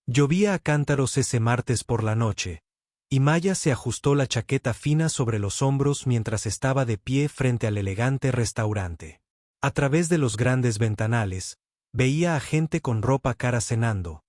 Llovía a cántaros ese martes por la noche, y Maya se ajustó la chaqueta fina sobre los hombros mientras estaba de pie frente al elegante restaurante. A través de los grandes ventanales, veía a gente con ropa cara cenando,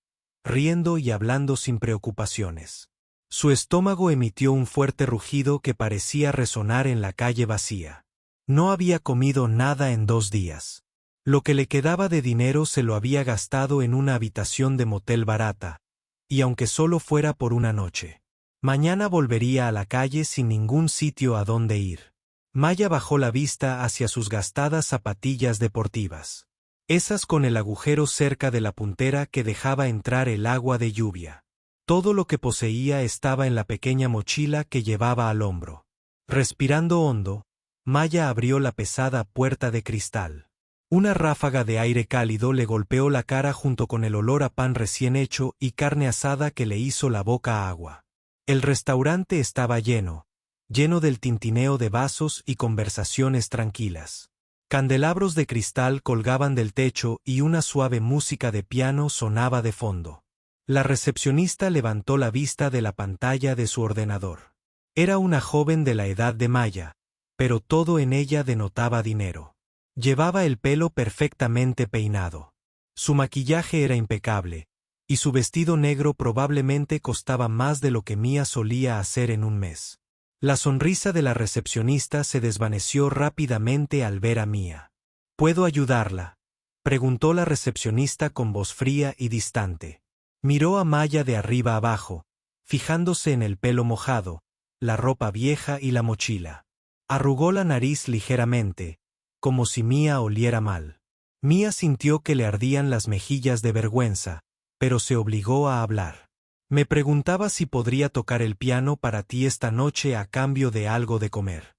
riendo y hablando sin preocupaciones. Su estómago emitió un fuerte rugido que parecía resonar en la calle vacía. No había comido nada en 2 días. Lo que le quedaba de dinero se lo había gastado en una habitación de motel barata, y aunque solo fuera por una noche. Mañana volvería a la calle sin ningún sitio a donde ir. Maya bajó la vista hacia sus gastadas zapatillas deportivas. Esas con el agujero cerca de la puntera que dejaba entrar el agua de lluvia. Todo lo que poseía estaba en la pequeña mochila que llevaba al hombro. Respirando hondo, Maya abrió la pesada puerta de cristal. Una ráfaga de aire cálido le golpeó la cara junto con el olor a pan recién hecho y carne asada que le hizo la boca agua. El restaurante estaba lleno del tintineo de vasos y conversaciones tranquilas. Candelabros de cristal colgaban del techo y una suave música de piano sonaba de fondo. La recepcionista levantó la vista de la pantalla de su ordenador. Era una joven de la edad de Maya, pero todo en ella denotaba dinero. Llevaba el pelo perfectamente peinado. Su maquillaje era impecable, y su vestido negro probablemente costaba más de lo que Mia solía hacer en un mes. La sonrisa de la recepcionista se desvaneció rápidamente al ver a Mia. ¿Puedo ayudarla?, preguntó la recepcionista con voz fría y distante. Miró a Maya de arriba abajo, fijándose en el pelo mojado, la ropa vieja y la mochila. Arrugó la nariz ligeramente, como si Mia oliera mal. Mia sintió que le ardían las mejillas de vergüenza, pero se obligó a hablar. Me preguntaba si podría tocar el piano para ti esta noche a cambio de algo de comer.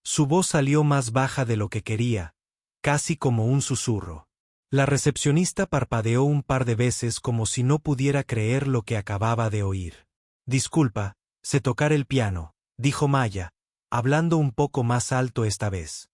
Su voz salió más baja de lo que quería, casi como un susurro. La recepcionista parpadeó un par de veces como si no pudiera creer lo que acababa de oír. Disculpa, sé tocar el piano, dijo Maya, hablando un poco más alto esta vez.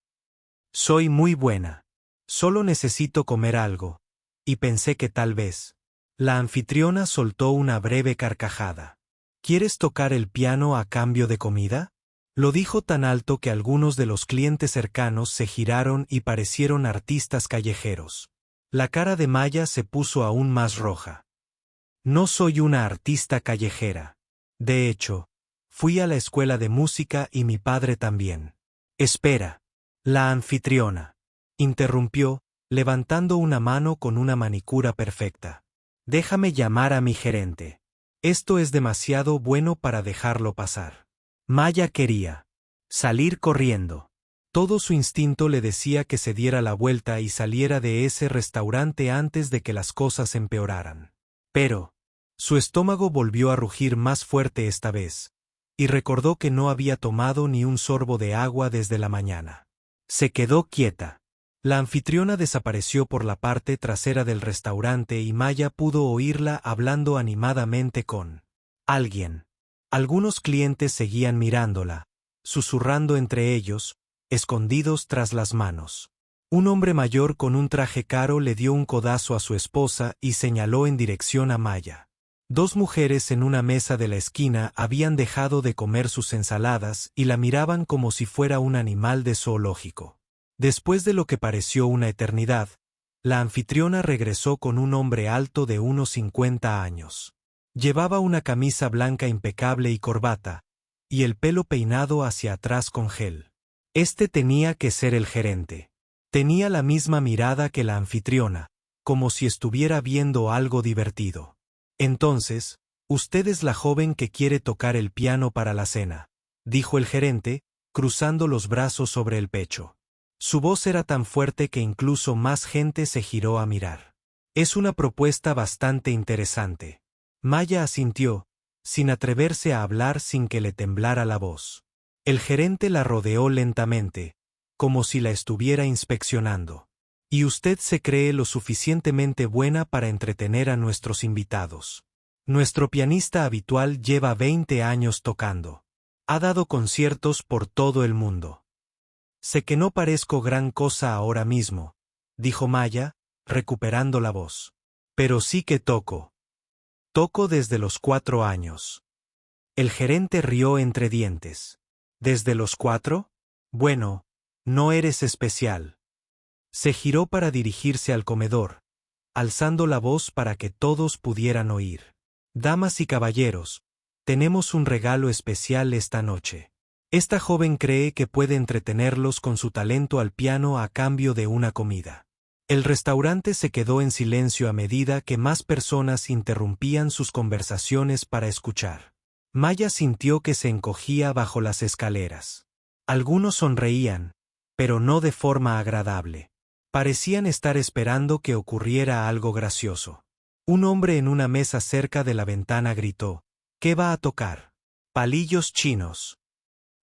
Soy muy buena. Solo necesito comer algo. Y pensé que tal vez. La anfitriona soltó una breve carcajada. ¿Quieres tocar el piano a cambio de comida? Lo dijo tan alto que algunos de los clientes cercanos se giraron y parecieron artistas callejeros. La cara de Maya se puso aún más roja. No soy una artista callejera. De hecho, fui a la escuela de música y mi padre también. Espera. La anfitriona interrumpió, levantando una mano con una manicura perfecta. Déjame llamar a mi gerente. Esto es demasiado bueno para dejarlo pasar. Maya quería salir corriendo. Todo su instinto le decía que se diera la vuelta y saliera de ese restaurante antes de que las cosas empeoraran. Pero su estómago volvió a rugir más fuerte esta vez, y recordó que no había tomado ni un sorbo de agua desde la mañana. Se quedó quieta. La anfitriona desapareció por la parte trasera del restaurante y Maya pudo oírla hablando animadamente con alguien. Algunos clientes seguían mirándola, susurrando entre ellos, escondidos tras las manos. Un hombre mayor con un traje caro le dio un codazo a su esposa y señaló en dirección a Maya. 2 mujeres en una mesa de la esquina habían dejado de comer sus ensaladas y la miraban como si fuera un animal de zoológico. Después de lo que pareció una eternidad, la anfitriona regresó con un hombre alto de unos 50 años. Llevaba una camisa blanca impecable y corbata, y el pelo peinado hacia atrás con gel. Este tenía que ser el gerente. Tenía la misma mirada que la anfitriona, como si estuviera viendo algo divertido. Entonces, usted es la joven que quiere tocar el piano para la cena, dijo el gerente, cruzando los brazos sobre el pecho. Su voz era tan fuerte que incluso más gente se giró a mirar. Es una propuesta bastante interesante. Maya asintió, sin atreverse a hablar sin que le temblara la voz. El gerente la rodeó lentamente, como si la estuviera inspeccionando. Y usted se cree lo suficientemente buena para entretener a nuestros invitados. Nuestro pianista habitual lleva 20 años tocando. Ha dado conciertos por todo el mundo. Sé que no parezco gran cosa ahora mismo, dijo Maya, recuperando la voz. Pero sí que toco. Toco desde los 4 años. El gerente rió entre dientes. ¿Desde los 4? Bueno, no eres especial. Se giró para dirigirse al comedor, alzando la voz para que todos pudieran oír. Damas y caballeros, tenemos un regalo especial esta noche. Esta joven cree que puede entretenerlos con su talento al piano a cambio de una comida. El restaurante se quedó en silencio a medida que más personas interrumpían sus conversaciones para escuchar. Maya sintió que se encogía bajo las escaleras. Algunos sonreían, pero no de forma agradable. Parecían estar esperando que ocurriera algo gracioso. Un hombre en una mesa cerca de la ventana gritó: ¿Qué va a tocar? Palillos chinos.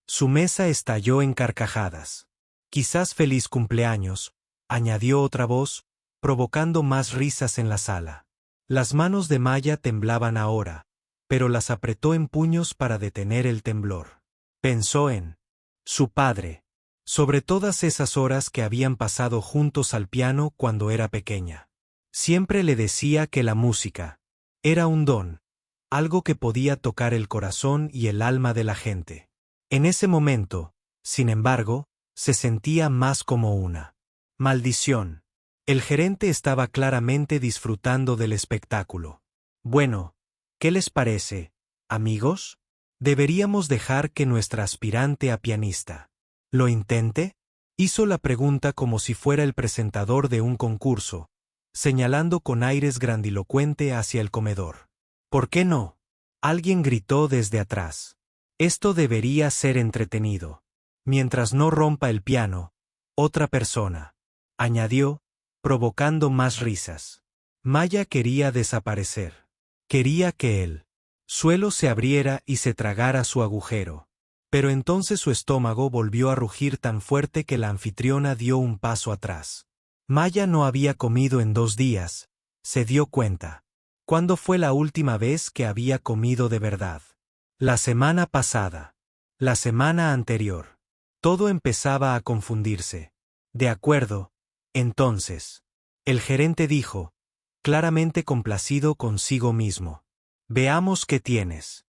Su mesa estalló en carcajadas. Quizás feliz cumpleaños, añadió otra voz, provocando más risas en la sala. Las manos de Maya temblaban ahora, pero las apretó en puños para detener el temblor. Pensó en su padre, sobre todas esas horas que habían pasado juntos al piano cuando era pequeña. Siempre le decía que la música era un don, algo que podía tocar el corazón y el alma de la gente. En ese momento, sin embargo, se sentía más como una maldición. El gerente estaba claramente disfrutando del espectáculo. Bueno, ¿qué les parece, amigos? ¿Deberíamos dejar que nuestra aspirante a pianista lo intente? Hizo la pregunta como si fuera el presentador de un concurso, señalando con aires grandilocuente hacia el comedor. ¿Por qué no? Alguien gritó desde atrás. Esto debería ser entretenido. Mientras no rompa el piano, otra persona, añadió, provocando más risas. Maya quería desaparecer. Quería que el suelo se abriera y se tragara su agujero. Pero entonces su estómago volvió a rugir tan fuerte que la anfitriona dio un paso atrás. Maya no había comido en 2 días, se dio cuenta. ¿Cuándo fue la última vez que había comido de verdad? La semana pasada. La semana anterior. Todo empezaba a confundirse. De acuerdo, entonces. El gerente dijo, claramente complacido consigo mismo. Veamos qué tienes.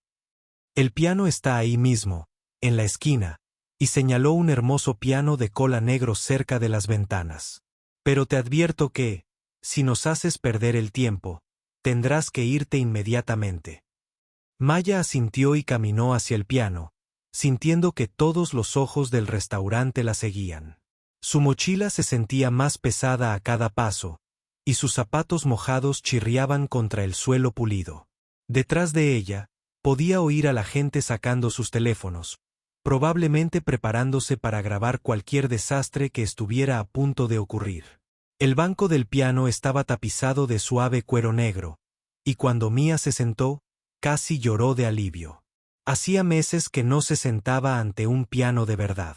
El piano está ahí mismo, en la esquina, y señaló un hermoso piano de cola negro cerca de las ventanas. Pero te advierto que, si nos haces perder el tiempo, tendrás que irte inmediatamente. Maya asintió y caminó hacia el piano, sintiendo que todos los ojos del restaurante la seguían. Su mochila se sentía más pesada a cada paso, y sus zapatos mojados chirriaban contra el suelo pulido. Detrás de ella, podía oír a la gente sacando sus teléfonos, probablemente preparándose para grabar cualquier desastre que estuviera a punto de ocurrir. El banco del piano estaba tapizado de suave cuero negro, y cuando Mia se sentó, casi lloró de alivio. Hacía meses que no se sentaba ante un piano de verdad.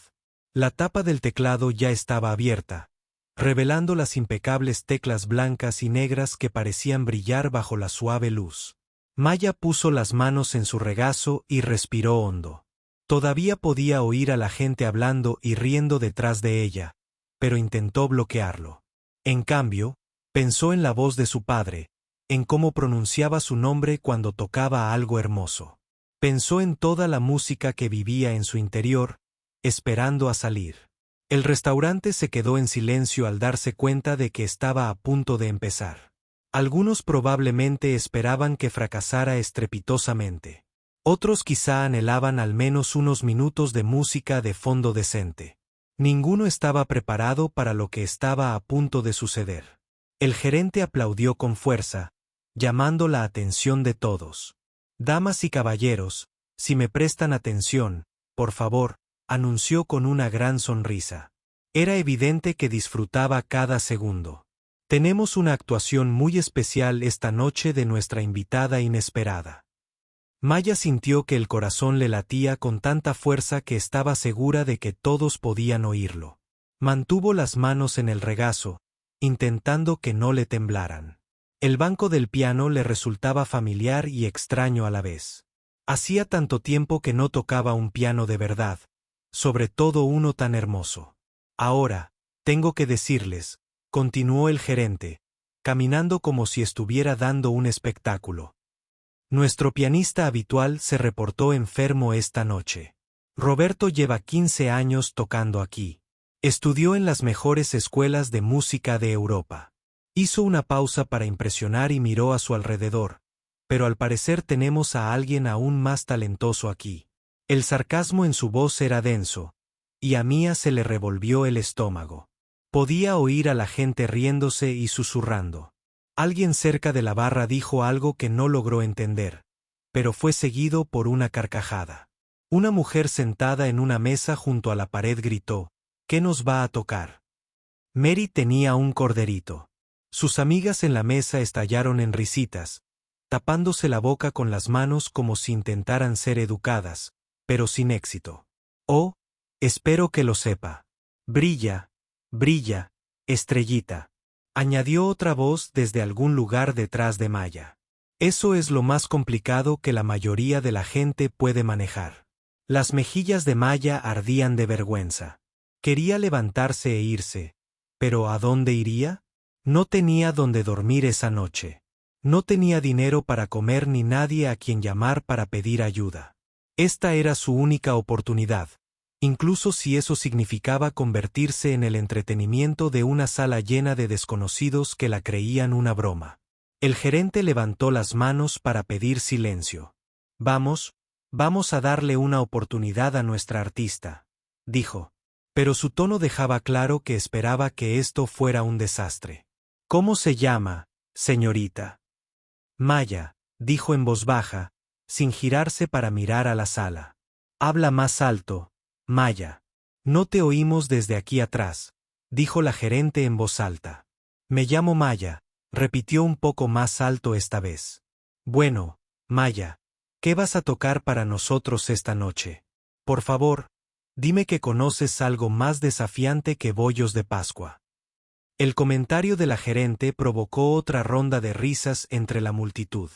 La tapa del teclado ya estaba abierta, revelando las impecables teclas blancas y negras que parecían brillar bajo la suave luz. Maya puso las manos en su regazo y respiró hondo. Todavía podía oír a la gente hablando y riendo detrás de ella, pero intentó bloquearlo. En cambio, pensó en la voz de su padre, en cómo pronunciaba su nombre cuando tocaba algo hermoso. Pensó en toda la música que vivía en su interior, esperando a salir. El restaurante se quedó en silencio al darse cuenta de que estaba a punto de empezar. Algunos probablemente esperaban que fracasara estrepitosamente. Otros quizá anhelaban al menos unos minutos de música de fondo decente. Ninguno estaba preparado para lo que estaba a punto de suceder. El gerente aplaudió con fuerza, llamando la atención de todos. Damas y caballeros, si me prestan atención, por favor, anunció con una gran sonrisa. Era evidente que disfrutaba cada segundo. Tenemos una actuación muy especial esta noche de nuestra invitada inesperada. Maya sintió que el corazón le latía con tanta fuerza que estaba segura de que todos podían oírlo. Mantuvo las manos en el regazo, intentando que no le temblaran. El banco del piano le resultaba familiar y extraño a la vez. Hacía tanto tiempo que no tocaba un piano de verdad, sobre todo uno tan hermoso. Ahora, tengo que decirles, continuó el gerente, caminando como si estuviera dando un espectáculo. Nuestro pianista habitual se reportó enfermo esta noche. Roberto lleva 15 años tocando aquí. Estudió en las mejores escuelas de música de Europa. Hizo una pausa para impresionar y miró a su alrededor, pero al parecer tenemos a alguien aún más talentoso aquí. El sarcasmo en su voz era denso, y a Mia se le revolvió el estómago. Podía oír a la gente riéndose y susurrando. Alguien cerca de la barra dijo algo que no logró entender, pero fue seguido por una carcajada. Una mujer sentada en una mesa junto a la pared gritó: ¿Qué nos va a tocar? Mary tenía un corderito. Sus amigas en la mesa estallaron en risitas, tapándose la boca con las manos como si intentaran ser educadas, pero sin éxito. Oh, espero que lo sepa. Brilla, brilla, estrellita, añadió otra voz desde algún lugar detrás de Maya. Eso es lo más complicado que la mayoría de la gente puede manejar. Las mejillas de Maya ardían de vergüenza. Quería levantarse e irse, pero ¿a dónde iría? No tenía dónde dormir esa noche. No tenía dinero para comer ni nadie a quien llamar para pedir ayuda. Esta era su única oportunidad, incluso si eso significaba convertirse en el entretenimiento de una sala llena de desconocidos que la creían una broma. El gerente levantó las manos para pedir silencio. Vamos a darle una oportunidad a nuestra artista, dijo. Pero su tono dejaba claro que esperaba que esto fuera un desastre. ¿Cómo se llama, señorita? Maya, dijo en voz baja, sin girarse para mirar a la sala. Habla más alto, Maya. No te oímos desde aquí atrás, dijo la gerente en voz alta. Me llamo Maya, repitió un poco más alto esta vez. Bueno, Maya, ¿qué vas a tocar para nosotros esta noche? Por favor, dime que conoces algo más desafiante que bollos de Pascua. El comentario de la gerente provocó otra ronda de risas entre la multitud.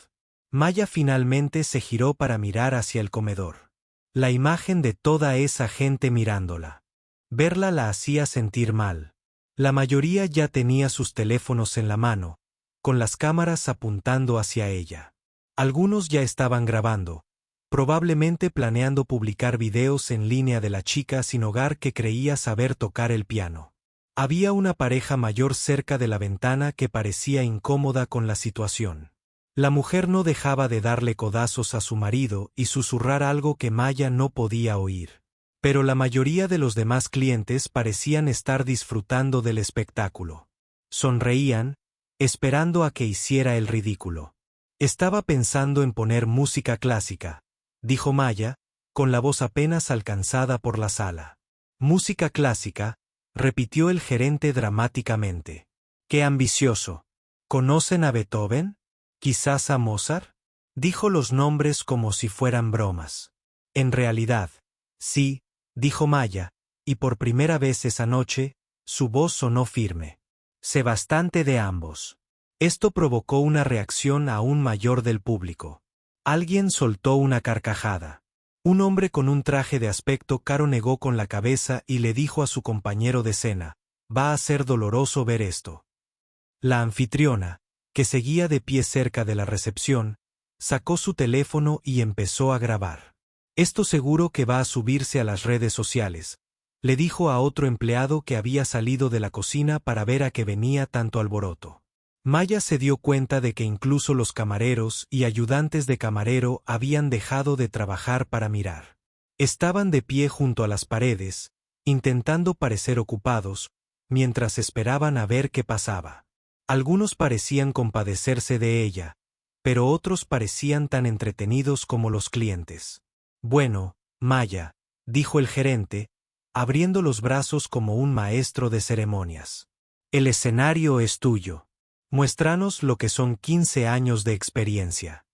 Maya finalmente se giró para mirar hacia el comedor. La imagen de toda esa gente mirándola. Verla la hacía sentir mal. La mayoría ya tenía sus teléfonos en la mano, con las cámaras apuntando hacia ella. Algunos ya estaban grabando, probablemente planeando publicar videos en línea de la chica sin hogar que creía saber tocar el piano. Había una pareja mayor cerca de la ventana que parecía incómoda con la situación. La mujer no dejaba de darle codazos a su marido y susurrar algo que Maya no podía oír. Pero la mayoría de los demás clientes parecían estar disfrutando del espectáculo. Sonreían, esperando a que hiciera el ridículo. Estaba pensando en poner música clásica, dijo Maya, con la voz apenas alcanzada por la sala. Música clásica, repitió el gerente dramáticamente. ¡Qué ambicioso! ¿Conocen a Beethoven? ¿Quizás a Mozart? Dijo los nombres como si fueran bromas. En realidad, sí, dijo Maya, y por primera vez esa noche, su voz sonó firme. Sé bastante de ambos. Esto provocó una reacción aún mayor del público. Alguien soltó una carcajada. Un hombre con un traje de aspecto caro negó con la cabeza y le dijo a su compañero de cena: va a ser doloroso ver esto. La anfitriona, que seguía de pie cerca de la recepción, sacó su teléfono y empezó a grabar. Esto seguro que va a subirse a las redes sociales, le dijo a otro empleado que había salido de la cocina para ver a qué venía tanto alboroto. Maya se dio cuenta de que incluso los camareros y ayudantes de camarero habían dejado de trabajar para mirar. Estaban de pie junto a las paredes, intentando parecer ocupados, mientras esperaban a ver qué pasaba. Algunos parecían compadecerse de ella, pero otros parecían tan entretenidos como los clientes. Bueno, Maya, dijo el gerente, abriendo los brazos como un maestro de ceremonias. El escenario es tuyo. Muéstranos lo que son 15 años de experiencia.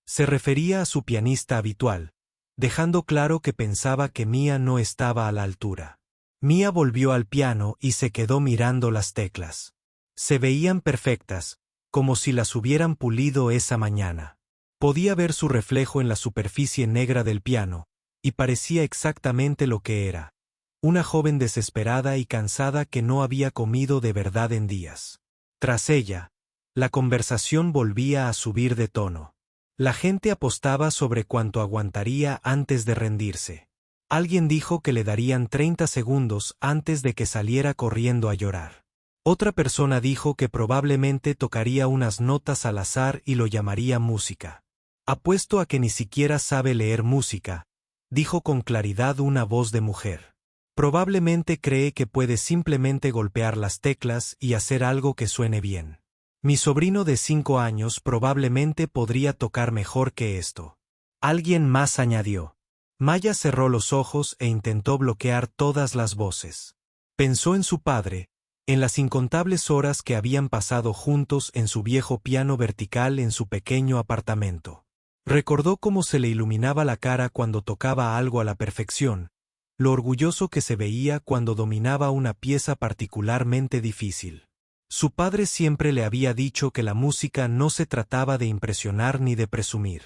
Se refería a su pianista habitual, dejando claro que pensaba que Mia no estaba a la altura. Mia volvió al piano y se quedó mirando las teclas. Se veían perfectas, como si las hubieran pulido esa mañana. Podía ver su reflejo en la superficie negra del piano, y parecía exactamente lo que era: una joven desesperada y cansada que no había comido de verdad en días. Tras ella, la conversación volvía a subir de tono. La gente apostaba sobre cuánto aguantaría antes de rendirse. Alguien dijo que le darían 30 segundos antes de que saliera corriendo a llorar. Otra persona dijo que probablemente tocaría unas notas al azar y lo llamaría música. Apuesto a que ni siquiera sabe leer música, dijo con claridad una voz de mujer. Probablemente cree que puede simplemente golpear las teclas y hacer algo que suene bien. Mi sobrino de 5 años probablemente podría tocar mejor que esto. Alguien más añadió. Maya cerró los ojos e intentó bloquear todas las voces. Pensó en su padre, en las incontables horas que habían pasado juntos en su viejo piano vertical en su pequeño apartamento. Recordó cómo se le iluminaba la cara cuando tocaba algo a la perfección, lo orgulloso que se veía cuando dominaba una pieza particularmente difícil. Su padre siempre le había dicho que la música no se trataba de impresionar ni de presumir.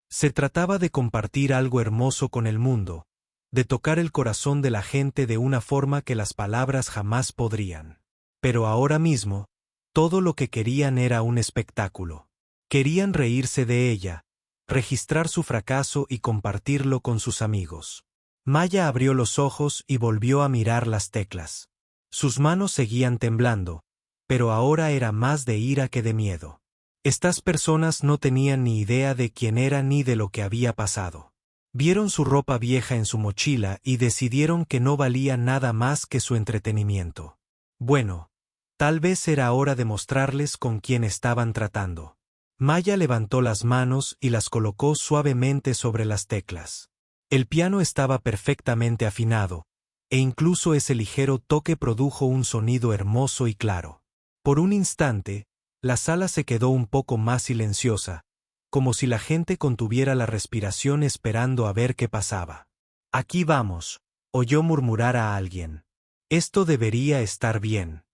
Se trataba de compartir algo hermoso con el mundo, de tocar el corazón de la gente de una forma que las palabras jamás podrían. Pero ahora mismo, todo lo que querían era un espectáculo. Querían reírse de ella, registrar su fracaso y compartirlo con sus amigos. Maya abrió los ojos y volvió a mirar las teclas. Sus manos seguían temblando, pero ahora era más de ira que de miedo. Estas personas no tenían ni idea de quién era ni de lo que había pasado. Vieron su ropa vieja en su mochila y decidieron que no valía nada más que su entretenimiento. Bueno, tal vez era hora de mostrarles con quién estaban tratando. Maya levantó las manos y las colocó suavemente sobre las teclas. El piano estaba perfectamente afinado, e incluso ese ligero toque produjo un sonido hermoso y claro. Por un instante, la sala se quedó un poco más silenciosa, como si la gente contuviera la respiración esperando a ver qué pasaba. «Aquí vamos», oyó murmurar a alguien. «Esto debería estar bien».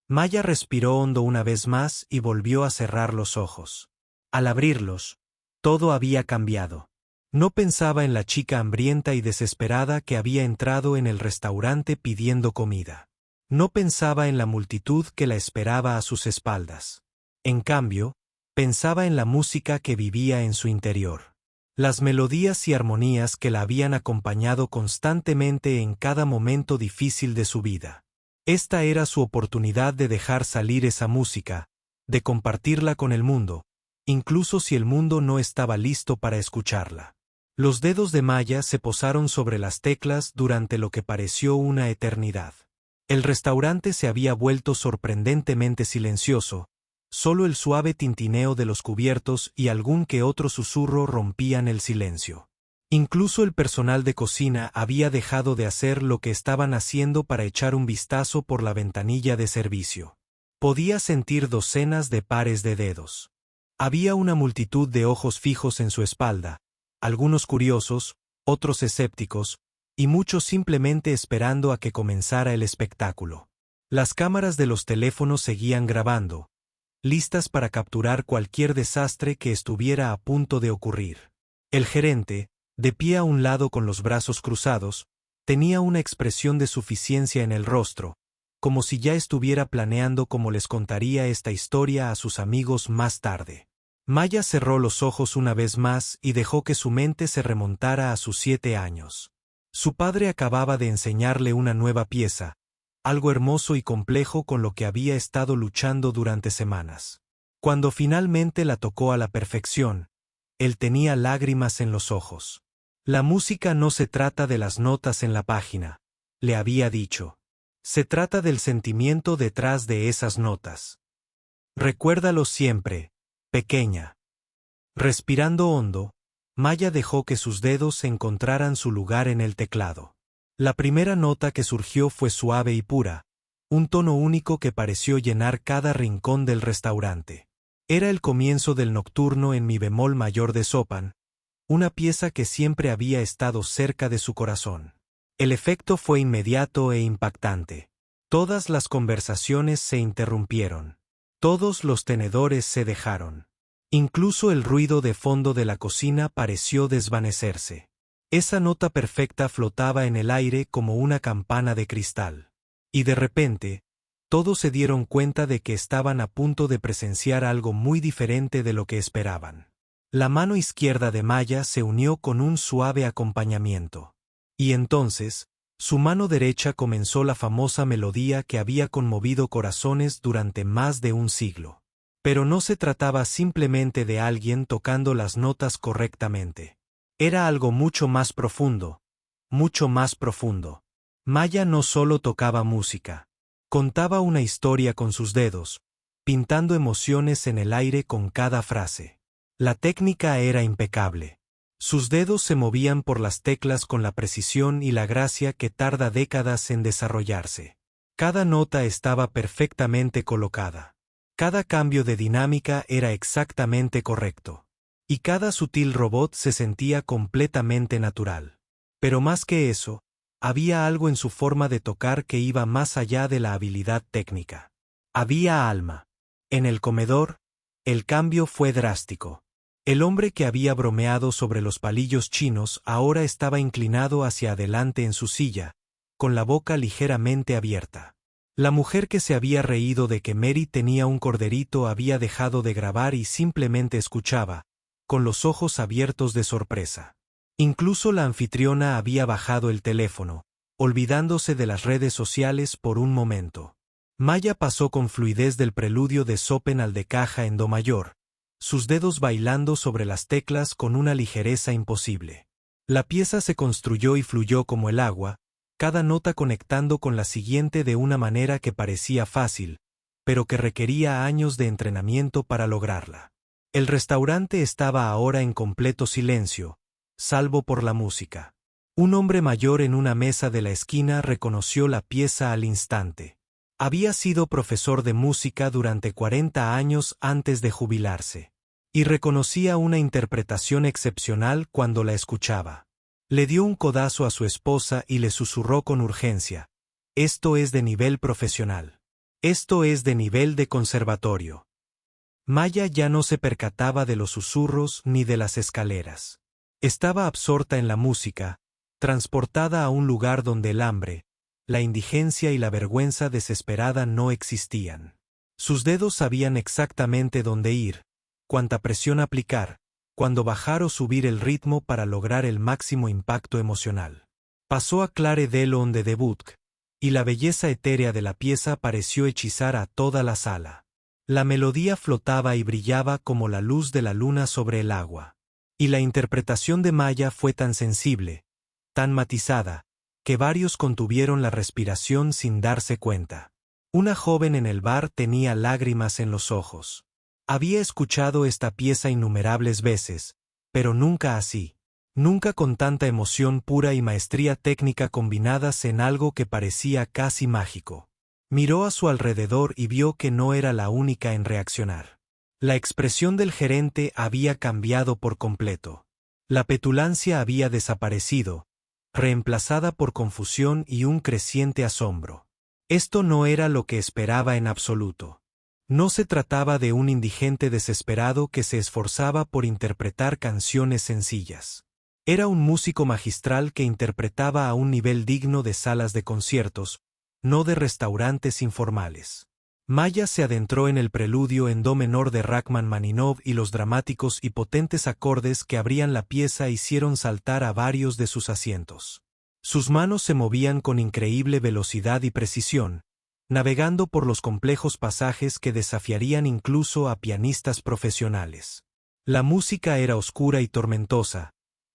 Maya respiró hondo una vez más y volvió a cerrar los ojos. Al abrirlos, todo había cambiado. No pensaba en la chica hambrienta y desesperada que había entrado en el restaurante pidiendo comida. No pensaba en la multitud que la esperaba a sus espaldas. En cambio, pensaba en la música que vivía en su interior. Las melodías y armonías que la habían acompañado constantemente en cada momento difícil de su vida. Esta era su oportunidad de dejar salir esa música, de compartirla con el mundo, incluso si el mundo no estaba listo para escucharla. Los dedos de Maya se posaron sobre las teclas durante lo que pareció una eternidad. El restaurante se había vuelto sorprendentemente silencioso, solo el suave tintineo de los cubiertos y algún que otro susurro rompían el silencio. Incluso el personal de cocina había dejado de hacer lo que estaban haciendo para echar un vistazo por la ventanilla de servicio. Podía sentir docenas de pares de dedos. Había una multitud de ojos fijos en su espalda, algunos curiosos, otros escépticos, y muchos simplemente esperando a que comenzara el espectáculo. Las cámaras de los teléfonos seguían grabando, listas para capturar cualquier desastre que estuviera a punto de ocurrir. El gerente, de pie a un lado con los brazos cruzados, tenía una expresión de suficiencia en el rostro, como si ya estuviera planeando cómo les contaría esta historia a sus amigos más tarde. Maya cerró los ojos una vez más y dejó que su mente se remontara a sus 7 años. Su padre acababa de enseñarle una nueva pieza, algo hermoso y complejo con lo que había estado luchando durante semanas. Cuando finalmente la tocó a la perfección, él tenía lágrimas en los ojos. La música no se trata de las notas en la página, le había dicho. Se trata del sentimiento detrás de esas notas. Recuérdalo siempre, pequeña. Respirando hondo, Maya dejó que sus dedos encontraran su lugar en el teclado. La primera nota que surgió fue suave y pura, un tono único que pareció llenar cada rincón del restaurante. Era el comienzo del nocturno en mi bemol mayor de Chopin, una pieza que siempre había estado cerca de su corazón. El efecto fue inmediato e impactante. Todas las conversaciones se interrumpieron. Todos los tenedores se dejaron. Incluso el ruido de fondo de la cocina pareció desvanecerse. Esa nota perfecta flotaba en el aire como una campana de cristal. Y de repente, todos se dieron cuenta de que estaban a punto de presenciar algo muy diferente de lo que esperaban. La mano izquierda de Maya se unió con un suave acompañamiento. Y entonces, su mano derecha comenzó la famosa melodía que había conmovido corazones durante más de un siglo. Pero no se trataba simplemente de alguien tocando las notas correctamente. Era algo mucho más profundo, mucho más profundo. Maya no solo tocaba música. Contaba una historia con sus dedos, pintando emociones en el aire con cada frase. La técnica era impecable. Sus dedos se movían por las teclas con la precisión y la gracia que tarda décadas en desarrollarse. Cada nota estaba perfectamente colocada. Cada cambio de dinámica era exactamente correcto. Y cada sutil robot se sentía completamente natural. Pero más que eso, había algo en su forma de tocar que iba más allá de la habilidad técnica. Había alma. En el comedor, el cambio fue drástico. El hombre que había bromeado sobre los palillos chinos ahora estaba inclinado hacia adelante en su silla, con la boca ligeramente abierta. La mujer que se había reído de que Mary tenía un corderito había dejado de grabar y simplemente escuchaba, con los ojos abiertos de sorpresa. Incluso la anfitriona había bajado el teléfono, olvidándose de las redes sociales por un momento. Maya pasó con fluidez del preludio de Chopin al de caja en do mayor, sus dedos bailando sobre las teclas con una ligereza imposible. La pieza se construyó y fluyó como el agua, cada nota conectando con la siguiente de una manera que parecía fácil, pero que requería años de entrenamiento para lograrla. El restaurante estaba ahora en completo silencio, salvo por la música. Un hombre mayor en una mesa de la esquina reconoció la pieza al instante. Había sido profesor de música durante 40 años antes de jubilarse. Y reconocía una interpretación excepcional cuando la escuchaba. Le dio un codazo a su esposa y le susurró con urgencia: «Esto es de nivel profesional. Esto es de nivel de conservatorio». Maya ya no se percataba de los susurros ni de las escaleras. Estaba absorta en la música, transportada a un lugar donde el hambre, la indigencia y la vergüenza desesperada no existían. Sus dedos sabían exactamente dónde ir, cuánta presión aplicar, cuándo bajar o subir el ritmo para lograr el máximo impacto emocional. Pasó a Clare Delon de Debussy, y la belleza etérea de la pieza pareció hechizar a toda la sala. La melodía flotaba y brillaba como la luz de la luna sobre el agua. Y la interpretación de Maya fue tan sensible, tan matizada, que varios contuvieron la respiración sin darse cuenta. Una joven en el bar tenía lágrimas en los ojos. Había escuchado esta pieza innumerables veces, pero nunca así. Nunca con tanta emoción pura y maestría técnica combinadas en algo que parecía casi mágico. Miró a su alrededor y vio que no era la única en reaccionar. La expresión del gerente había cambiado por completo. La petulancia había desaparecido, reemplazada por confusión y un creciente asombro. Esto no era lo que esperaba en absoluto. No se trataba de un indigente desesperado que se esforzaba por interpretar canciones sencillas. Era un músico magistral que interpretaba a un nivel digno de salas de conciertos, no de restaurantes informales. Maya se adentró en el preludio en do menor de Rachmaninoff y los dramáticos y potentes acordes que abrían la pieza hicieron saltar a varios de sus asientos. Sus manos se movían con increíble velocidad y precisión, navegando por los complejos pasajes que desafiarían incluso a pianistas profesionales. La música era oscura y tormentosa,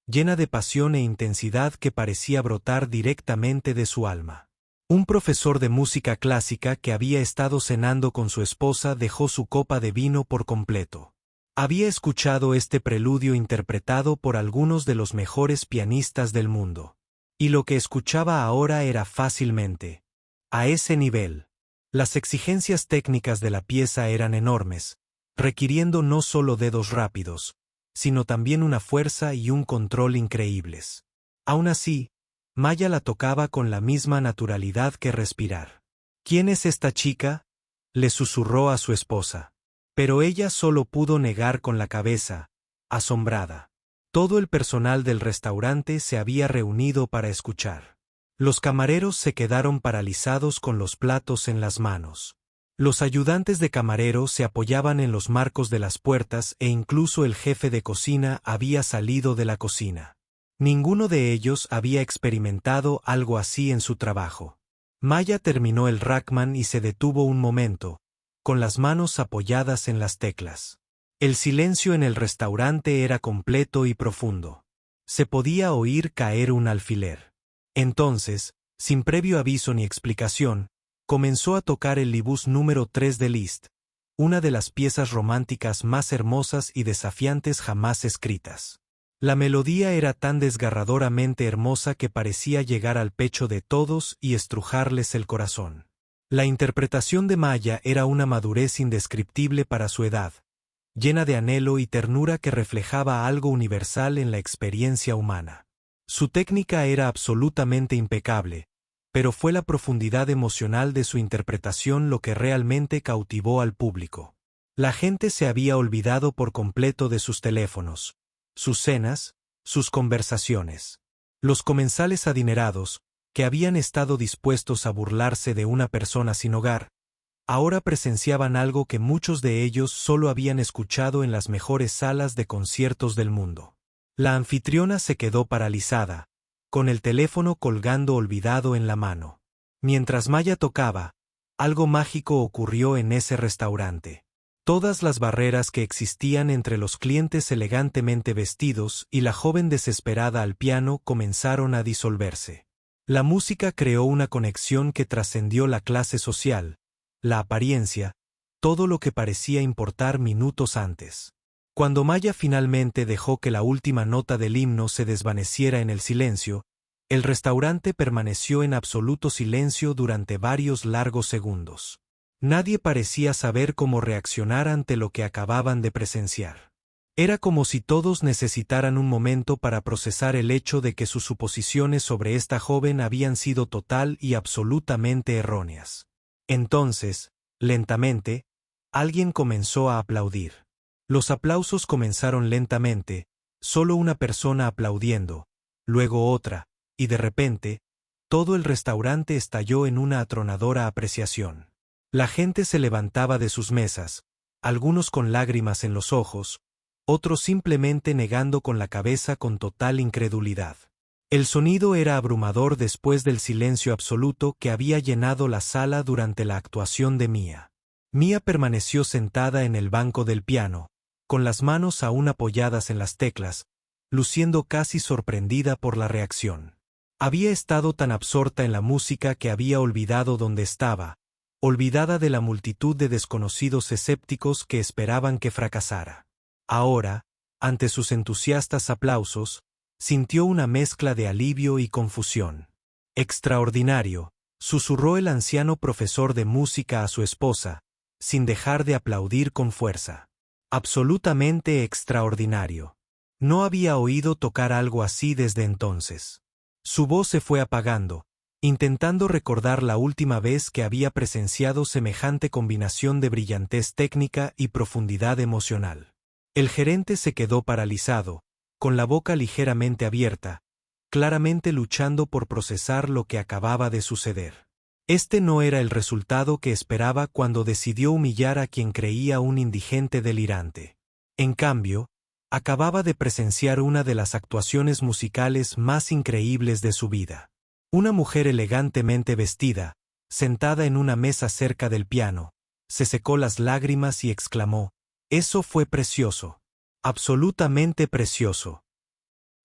llena de pasión e intensidad que parecía brotar directamente de su alma. Un profesor de música clásica que había estado cenando con su esposa dejó su copa de vino por completo. Había escuchado este preludio interpretado por algunos de los mejores pianistas del mundo. Y lo que escuchaba ahora era fácilmente, a ese nivel. Las exigencias técnicas de la pieza eran enormes, requiriendo no solo dedos rápidos, sino también una fuerza y un control increíbles. Aún así, Maya la tocaba con la misma naturalidad que respirar. «¿Quién es esta chica?», le susurró a su esposa. Pero ella solo pudo negar con la cabeza, asombrada. Todo el personal del restaurante se había reunido para escuchar. Los camareros se quedaron paralizados con los platos en las manos. Los ayudantes de camarero se apoyaban en los marcos de las puertas e incluso el jefe de cocina había salido de la cocina. Ninguno de ellos había experimentado algo así en su trabajo. Maya terminó el Rackman y se detuvo un momento, con las manos apoyadas en las teclas. El silencio en el restaurante era completo y profundo. Se podía oír caer un alfiler. Entonces, sin previo aviso ni explicación, comenzó a tocar el libus número 3 de Liszt, una de las piezas románticas más hermosas y desafiantes jamás escritas. La melodía era tan desgarradoramente hermosa que parecía llegar al pecho de todos y estrujarles el corazón. La interpretación de Maya era una madurez indescriptible para su edad, llena de anhelo y ternura que reflejaba algo universal en la experiencia humana. Su técnica era absolutamente impecable, pero fue la profundidad emocional de su interpretación lo que realmente cautivó al público. La gente se había olvidado por completo de sus teléfonos, sus cenas, sus conversaciones. Los comensales adinerados, que habían estado dispuestos a burlarse de una persona sin hogar, ahora presenciaban algo que muchos de ellos solo habían escuchado en las mejores salas de conciertos del mundo. La anfitriona se quedó paralizada, con el teléfono colgando olvidado en la mano. Mientras Maya tocaba, algo mágico ocurrió en ese restaurante. Todas las barreras que existían entre los clientes elegantemente vestidos y la joven desesperada al piano comenzaron a disolverse. La música creó una conexión que trascendió la clase social, la apariencia, todo lo que parecía importar minutos antes. Cuando Maya finalmente dejó que la última nota del himno se desvaneciera en el silencio, el restaurante permaneció en absoluto silencio durante varios largos segundos. Nadie parecía saber cómo reaccionar ante lo que acababan de presenciar. Era como si todos necesitaran un momento para procesar el hecho de que sus suposiciones sobre esta joven habían sido total y absolutamente erróneas. Entonces, lentamente, alguien comenzó a aplaudir. Los aplausos comenzaron lentamente, solo una persona aplaudiendo, luego otra, y de repente, todo el restaurante estalló en una atronadora apreciación. La gente se levantaba de sus mesas, algunos con lágrimas en los ojos, otros simplemente negando con la cabeza con total incredulidad. El sonido era abrumador después del silencio absoluto que había llenado la sala durante la actuación de Mia. Mia permaneció sentada en el banco del piano, con las manos aún apoyadas en las teclas, luciendo casi sorprendida por la reacción. Había estado tan absorta en la música que había olvidado dónde estaba, olvidada de la multitud de desconocidos escépticos que esperaban que fracasara. Ahora, ante sus entusiastas aplausos, sintió una mezcla de alivio y confusión. «Extraordinario», susurró el anciano profesor de música a su esposa, sin dejar de aplaudir con fuerza. «Absolutamente extraordinario». No había oído tocar algo así desde entonces. Su voz se fue apagando, intentando recordar la última vez que había presenciado semejante combinación de brillantez técnica y profundidad emocional. El gerente se quedó paralizado, con la boca ligeramente abierta, claramente luchando por procesar lo que acababa de suceder. Este no era el resultado que esperaba cuando decidió humillar a quien creía un indigente delirante. En cambio, acababa de presenciar una de las actuaciones musicales más increíbles de su vida. Una mujer elegantemente vestida, sentada en una mesa cerca del piano, se secó las lágrimas y exclamó: «Eso fue precioso. Absolutamente precioso».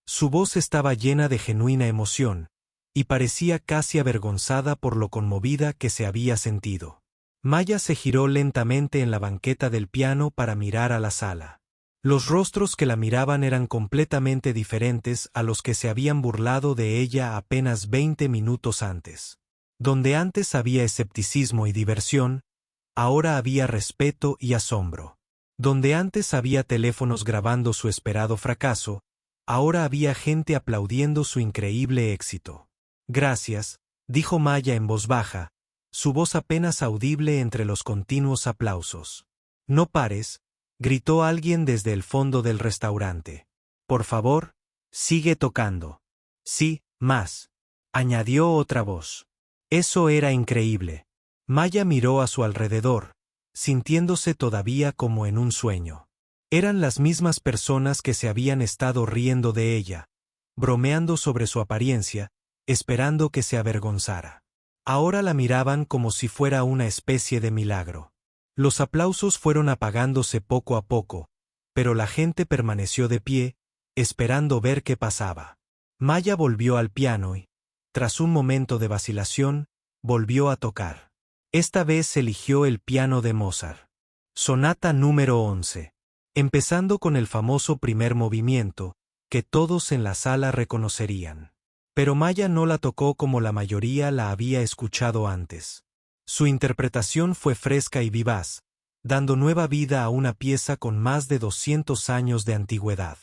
Su voz estaba llena de genuina emoción, y parecía casi avergonzada por lo conmovida que se había sentido. Maya se giró lentamente en la banqueta del piano para mirar a la sala. Los rostros que la miraban eran completamente diferentes a los que se habían burlado de ella apenas 20 minutos antes. Donde antes había escepticismo y diversión, ahora había respeto y asombro. Donde antes había teléfonos grabando su esperado fracaso, ahora había gente aplaudiendo su increíble éxito. «Gracias», dijo Maya en voz baja, su voz apenas audible entre los continuos aplausos. «No pares», gritó alguien desde el fondo del restaurante. «Por favor, sigue tocando». «Sí, más», añadió otra voz. «Eso era increíble». Maya miró a su alrededor, sintiéndose todavía como en un sueño. Eran las mismas personas que se habían estado riendo de ella, bromeando sobre su apariencia, esperando que se avergonzara. Ahora la miraban como si fuera una especie de milagro. Los aplausos fueron apagándose poco a poco, pero la gente permaneció de pie, esperando ver qué pasaba. Maya volvió al piano y, tras un momento de vacilación, volvió a tocar. Esta vez eligió el piano de Mozart. Sonata número 11. Empezando con el famoso primer movimiento, que todos en la sala reconocerían. Pero Maya no la tocó como la mayoría la había escuchado antes. Su interpretación fue fresca y vivaz, dando nueva vida a una pieza con más de 200 años de antigüedad.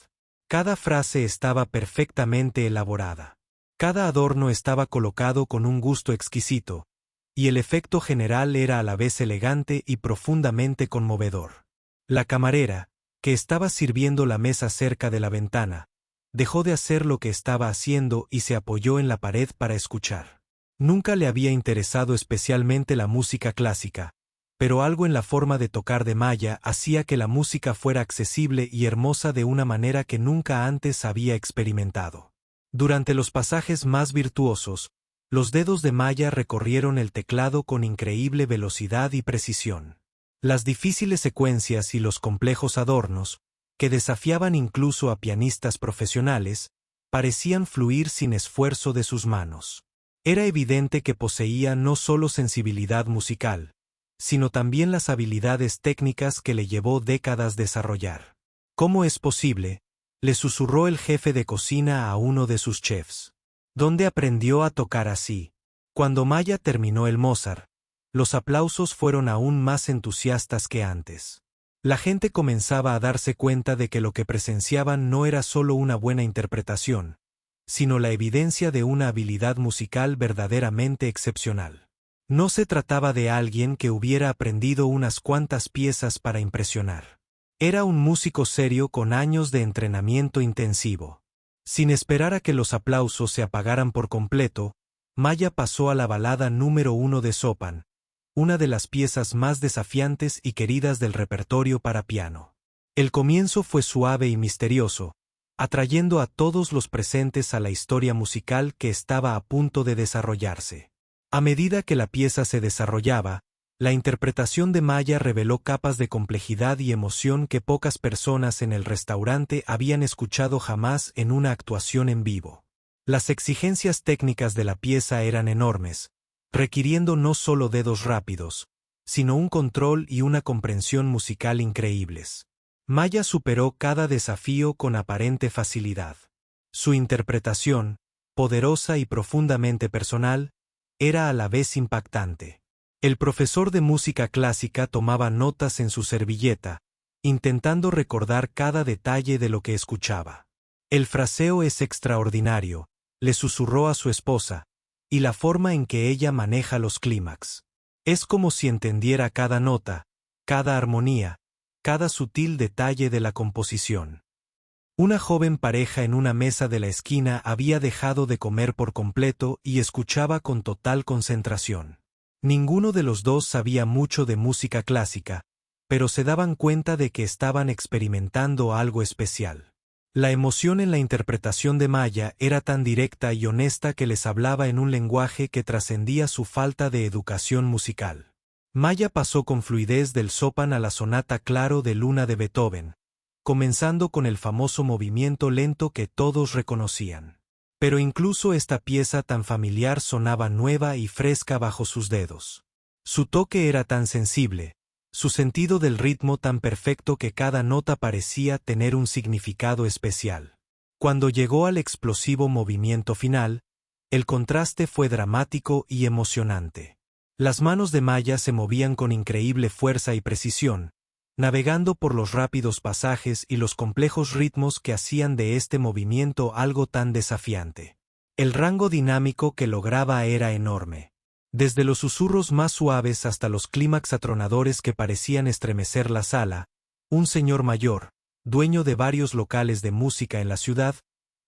Cada frase estaba perfectamente elaborada. Cada adorno estaba colocado con un gusto exquisito, y el efecto general era a la vez elegante y profundamente conmovedor. La camarera, que estaba sirviendo la mesa cerca de la ventana, dejó de hacer lo que estaba haciendo y se apoyó en la pared para escuchar. Nunca le había interesado especialmente la música clásica, pero algo en la forma de tocar de Maya hacía que la música fuera accesible y hermosa de una manera que nunca antes había experimentado. Durante los pasajes más virtuosos, los dedos de Maya recorrieron el teclado con increíble velocidad y precisión. Las difíciles secuencias y los complejos adornos, que desafiaban incluso a pianistas profesionales, parecían fluir sin esfuerzo de sus manos. Era evidente que poseía no solo sensibilidad musical, sino también las habilidades técnicas que le llevó décadas desarrollar. ¿Cómo es posible?, le susurró el jefe de cocina a uno de sus chefs. ¿Dónde aprendió a tocar así? Cuando Maya terminó el Mozart, los aplausos fueron aún más entusiastas que antes. La gente comenzaba a darse cuenta de que lo que presenciaban no era solo una buena interpretación, sino la evidencia de una habilidad musical verdaderamente excepcional. No se trataba de alguien que hubiera aprendido unas cuantas piezas para impresionar. Era un músico serio con años de entrenamiento intensivo. Sin esperar a que los aplausos se apagaran por completo, Maya pasó a la balada número 1 de Chopin, una de las piezas más desafiantes y queridas del repertorio para piano. El comienzo fue suave y misterioso, atrayendo a todos los presentes a la historia musical que estaba a punto de desarrollarse. A medida que la pieza se desarrollaba, la interpretación de Maya reveló capas de complejidad y emoción que pocas personas en el restaurante habían escuchado jamás en una actuación en vivo. Las exigencias técnicas de la pieza eran enormes, requiriendo no solo dedos rápidos, sino un control y una comprensión musical increíbles. Maya superó cada desafío con aparente facilidad. Su interpretación, poderosa y profundamente personal, era a la vez impactante. El profesor de música clásica tomaba notas en su servilleta, intentando recordar cada detalle de lo que escuchaba. El fraseo es extraordinario, le susurró a su esposa, y la forma en que ella maneja los clímax. Es como si entendiera cada nota, cada armonía, cada sutil detalle de la composición. Una joven pareja en una mesa de la esquina había dejado de comer por completo y escuchaba con total concentración. Ninguno de los dos sabía mucho de música clásica, pero se daban cuenta de que estaban experimentando algo especial. La emoción en la interpretación de Maya era tan directa y honesta que les hablaba en un lenguaje que trascendía su falta de educación musical. Maya pasó con fluidez del Chopin a la sonata Claro de Luna de Beethoven, comenzando con el famoso movimiento lento que todos reconocían. Pero incluso esta pieza tan familiar sonaba nueva y fresca bajo sus dedos. Su toque era tan sensible, su sentido del ritmo tan perfecto que cada nota parecía tener un significado especial. Cuando llegó al explosivo movimiento final, el contraste fue dramático y emocionante. Las manos de Maya se movían con increíble fuerza y precisión, navegando por los rápidos pasajes y los complejos ritmos que hacían de este movimiento algo tan desafiante. El rango dinámico que lograba era enorme. Desde los susurros más suaves hasta los clímax atronadores que parecían estremecer la sala, un señor mayor, dueño de varios locales de música en la ciudad,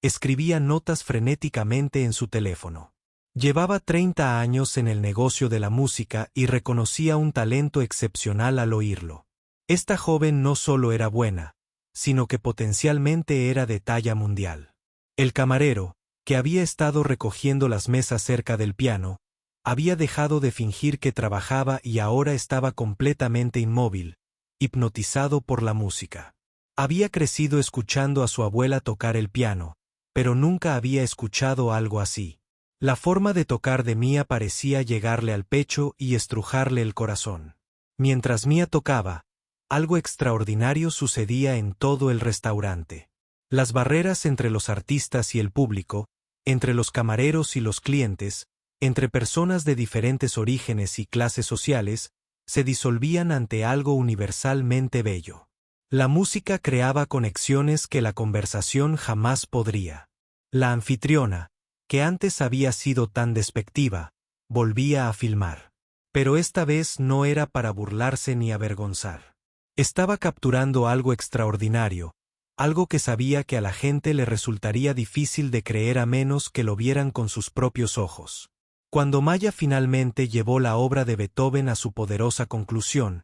escribía notas frenéticamente en su teléfono. Llevaba 30 años en el negocio de la música y reconocía un talento excepcional al oírlo. Esta joven no solo era buena, sino que potencialmente era de talla mundial. El camarero, que había estado recogiendo las mesas cerca del piano, había dejado de fingir que trabajaba y ahora estaba completamente inmóvil, hipnotizado por la música. Había crecido escuchando a su abuela tocar el piano, pero nunca había escuchado algo así. La forma de tocar de Mia parecía llegarle al pecho y estrujarle el corazón. Mientras Mia tocaba, algo extraordinario sucedía en todo el restaurante. Las barreras entre los artistas y el público, entre los camareros y los clientes, entre personas de diferentes orígenes y clases sociales, se disolvían ante algo universalmente bello. La música creaba conexiones que la conversación jamás podría. La anfitriona, que antes había sido tan despectiva, volvía a filmar. Pero esta vez no era para burlarse ni avergonzar. Estaba capturando algo extraordinario, algo que sabía que a la gente le resultaría difícil de creer a menos que lo vieran con sus propios ojos. Cuando Maya finalmente llevó la obra de Beethoven a su poderosa conclusión,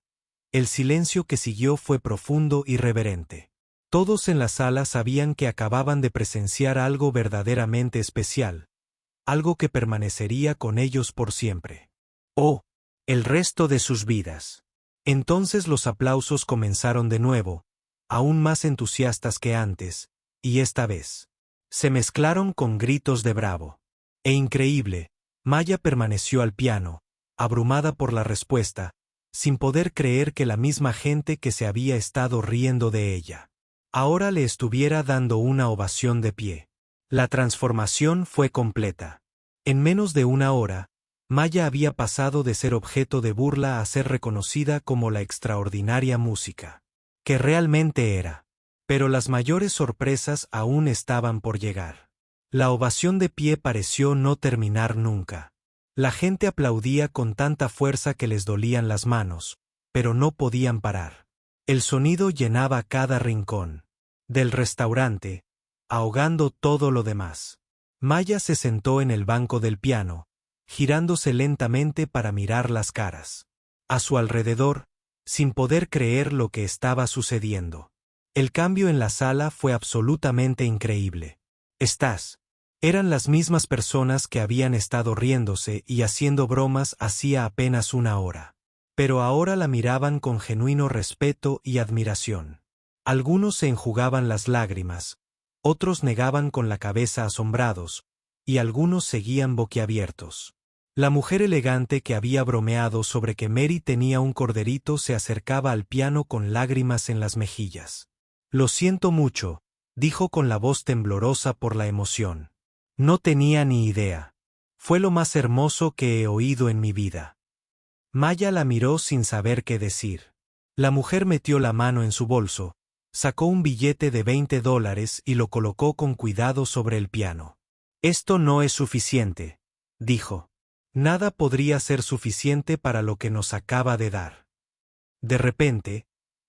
el silencio que siguió fue profundo y reverente. Todos en la sala sabían que acababan de presenciar algo verdaderamente especial, algo que permanecería con ellos por siempre. Oh, el resto de sus vidas. Entonces los aplausos comenzaron de nuevo, aún más entusiastas que antes, y esta vez se mezclaron con gritos de bravo. E increíble, Maya permaneció al piano, abrumada por la respuesta, sin poder creer que la misma gente que se había estado riendo de ella ahora le estuviera dando una ovación de pie. La transformación fue completa. En menos de una hora, Maya había pasado de ser objeto de burla a ser reconocida como la extraordinaria música que realmente era. Pero las mayores sorpresas aún estaban por llegar. La ovación de pie pareció no terminar nunca. La gente aplaudía con tanta fuerza que les dolían las manos, pero no podían parar. El sonido llenaba cada rincón del restaurante, ahogando todo lo demás. Maya se sentó en el banco del piano, girándose lentamente para mirar las caras a su alrededor, sin poder creer lo que estaba sucediendo. El cambio en la sala fue absolutamente increíble. Eran las mismas personas que habían estado riéndose y haciendo bromas hacía apenas una hora. Pero ahora la miraban con genuino respeto y admiración. Algunos se enjugaban las lágrimas, otros negaban con la cabeza asombrados, y algunos seguían boquiabiertos. La mujer elegante que había bromeado sobre que Mary tenía un corderito se acercaba al piano con lágrimas en las mejillas. «Lo siento mucho», dijo con la voz temblorosa por la emoción. «No tenía ni idea. Fue lo más hermoso que he oído en mi vida». Maya la miró sin saber qué decir. La mujer metió la mano en su bolso, sacó un billete de $20 y lo colocó con cuidado sobre el piano. «Esto no es suficiente», dijo. «Nada podría ser suficiente para lo que nos acaba de dar». De repente,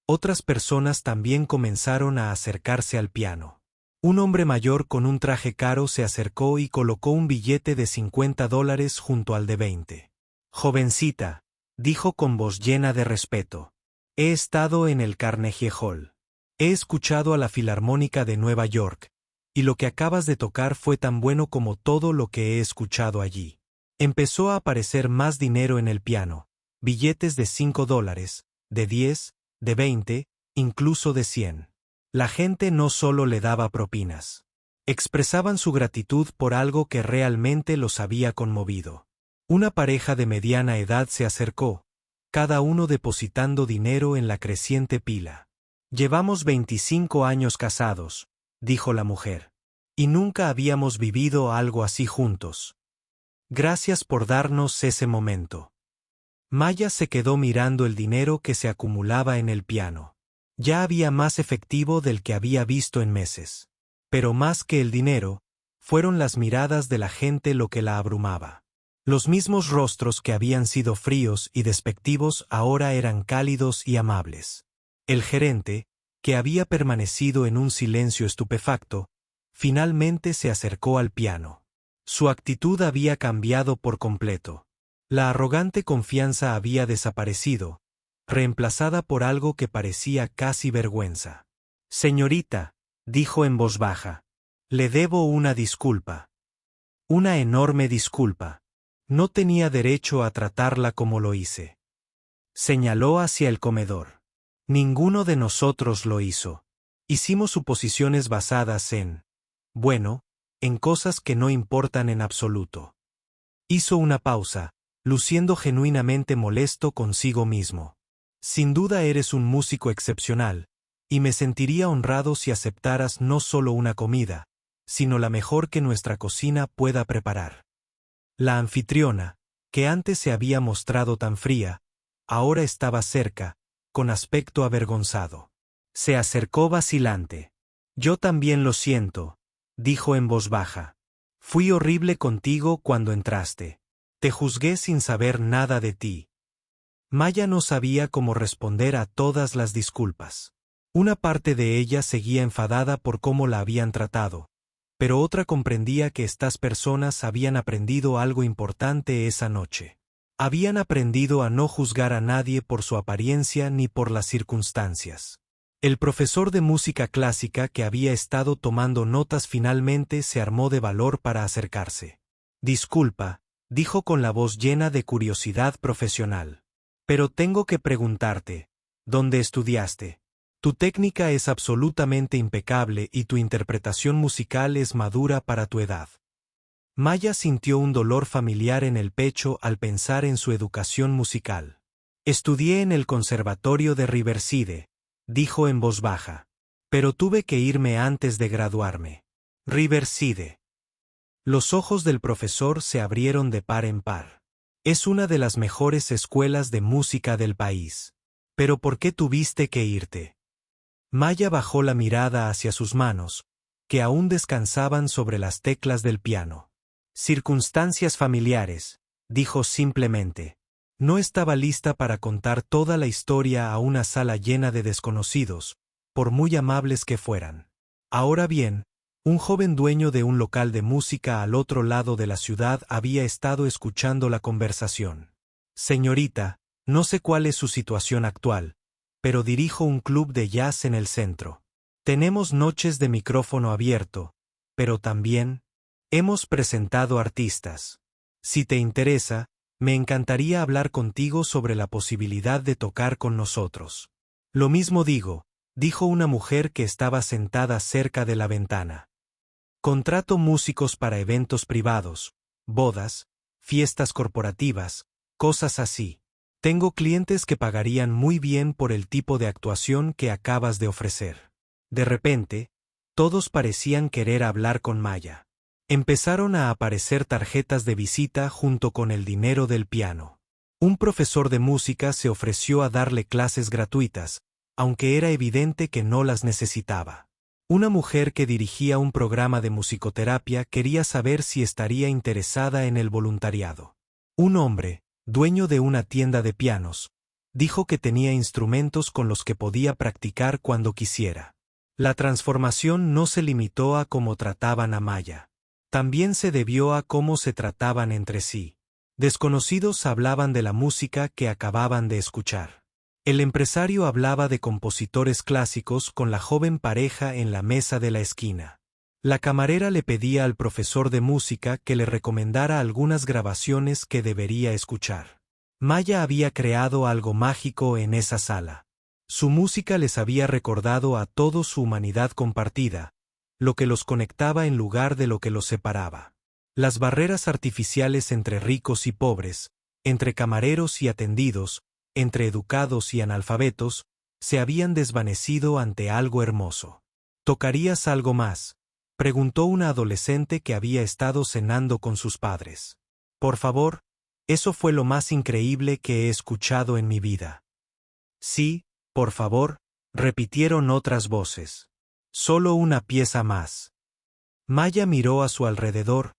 otras personas también comenzaron a acercarse al piano. Un hombre mayor con un traje caro se acercó y colocó un billete de $50 junto al de 20. «Jovencita», dijo con voz llena de respeto, «he estado en el Carnegie Hall. He escuchado a la Filarmónica de Nueva York, y lo que acabas de tocar fue tan bueno como todo lo que he escuchado allí». Empezó a aparecer más dinero en el piano, billetes de $5, de 10, de 20, incluso de 100. La gente no solo le daba propinas. Expresaban su gratitud por algo que realmente los había conmovido. Una pareja de mediana edad se acercó, cada uno depositando dinero en la creciente pila. «Llevamos 25 años casados», dijo la mujer, «y nunca habíamos vivido algo así juntos. Gracias por darnos ese momento». Maya se quedó mirando el dinero que se acumulaba en el piano. Ya había más efectivo del que había visto en meses. Pero más que el dinero, fueron las miradas de la gente lo que la abrumaba. Los mismos rostros que habían sido fríos y despectivos ahora eran cálidos y amables. El gerente, que había permanecido en un silencio estupefacto, finalmente se acercó al piano. Su actitud había cambiado por completo. La arrogante confianza había desaparecido, reemplazada por algo que parecía casi vergüenza. Señorita, dijo en voz baja, le debo una disculpa. Una enorme disculpa. No tenía derecho a tratarla como lo hice. Señaló hacia el comedor. Ninguno de nosotros lo hizo. Hicimos suposiciones basadas bueno, en cosas que no importan en absoluto. Hizo una pausa, luciendo genuinamente molesto consigo mismo. Sin duda eres un músico excepcional, y me sentiría honrado si aceptaras no solo una comida, sino la mejor que nuestra cocina pueda preparar. La anfitriona, que antes se había mostrado tan fría, ahora estaba cerca, con aspecto avergonzado. Se acercó vacilante. Yo también lo siento, dijo en voz baja. Fui horrible contigo cuando entraste. Te juzgué sin saber nada de ti. Maya no sabía cómo responder a todas las disculpas. Una parte de ella seguía enfadada por cómo la habían tratado, pero otra comprendía que estas personas habían aprendido algo importante esa noche. Habían aprendido a no juzgar a nadie por su apariencia ni por las circunstancias. El profesor de música clásica que había estado tomando notas finalmente se armó de valor para acercarse. Disculpa, dijo con la voz llena de curiosidad profesional. Pero tengo que preguntarte, ¿dónde estudiaste? Tu técnica es absolutamente impecable y tu interpretación musical es madura para tu edad. Maya sintió un dolor familiar en el pecho al pensar en su educación musical. Estudié en el Conservatorio de Riverside, dijo en voz baja. Pero tuve que irme antes de graduarme. Riverside. Los ojos del profesor se abrieron de par en par. Es una de las mejores escuelas de música del país. ¿Pero por qué tuviste que irte? Maya bajó la mirada hacia sus manos, que aún descansaban sobre las teclas del piano. Circunstancias familiares, dijo simplemente. No estaba lista para contar toda la historia a una sala llena de desconocidos, por muy amables que fueran. Ahora bien, un joven dueño de un local de música al otro lado de la ciudad había estado escuchando la conversación. Señorita, no sé cuál es su situación actual, pero dirijo un club de jazz en el centro. Tenemos noches de micrófono abierto, pero también hemos presentado artistas. Si te interesa, me encantaría hablar contigo sobre la posibilidad de tocar con nosotros. Lo mismo digo, dijo una mujer que estaba sentada cerca de la ventana. Contrato músicos para eventos privados, bodas, fiestas corporativas, cosas así. Tengo clientes que pagarían muy bien por el tipo de actuación que acabas de ofrecer. De repente, todos parecían querer hablar con Maya. Empezaron a aparecer tarjetas de visita junto con el dinero del piano. Un profesor de música se ofreció a darle clases gratuitas, aunque era evidente que no las necesitaba. Una mujer que dirigía un programa de musicoterapia quería saber si estaría interesada en el voluntariado. Un hombre, dueño de una tienda de pianos, dijo que tenía instrumentos con los que podía practicar cuando quisiera. La transformación no se limitó a cómo trataban a Maya. También se debió a cómo se trataban entre sí. Desconocidos hablaban de la música que acababan de escuchar. El empresario hablaba de compositores clásicos con la joven pareja en la mesa de la esquina. La camarera le pedía al profesor de música que le recomendara algunas grabaciones que debería escuchar. Maya había creado algo mágico en esa sala. Su música les había recordado a todos su humanidad compartida, lo que los conectaba en lugar de lo que los separaba. Las barreras artificiales entre ricos y pobres, entre camareros y atendidos, entre educados y analfabetos, se habían desvanecido ante algo hermoso. ¿Tocarías algo más?, preguntó una adolescente que había estado cenando con sus padres. Por favor, eso fue lo más increíble que he escuchado en mi vida. Sí, por favor, repitieron otras voces. Solo una pieza más. Maya miró a su alrededor,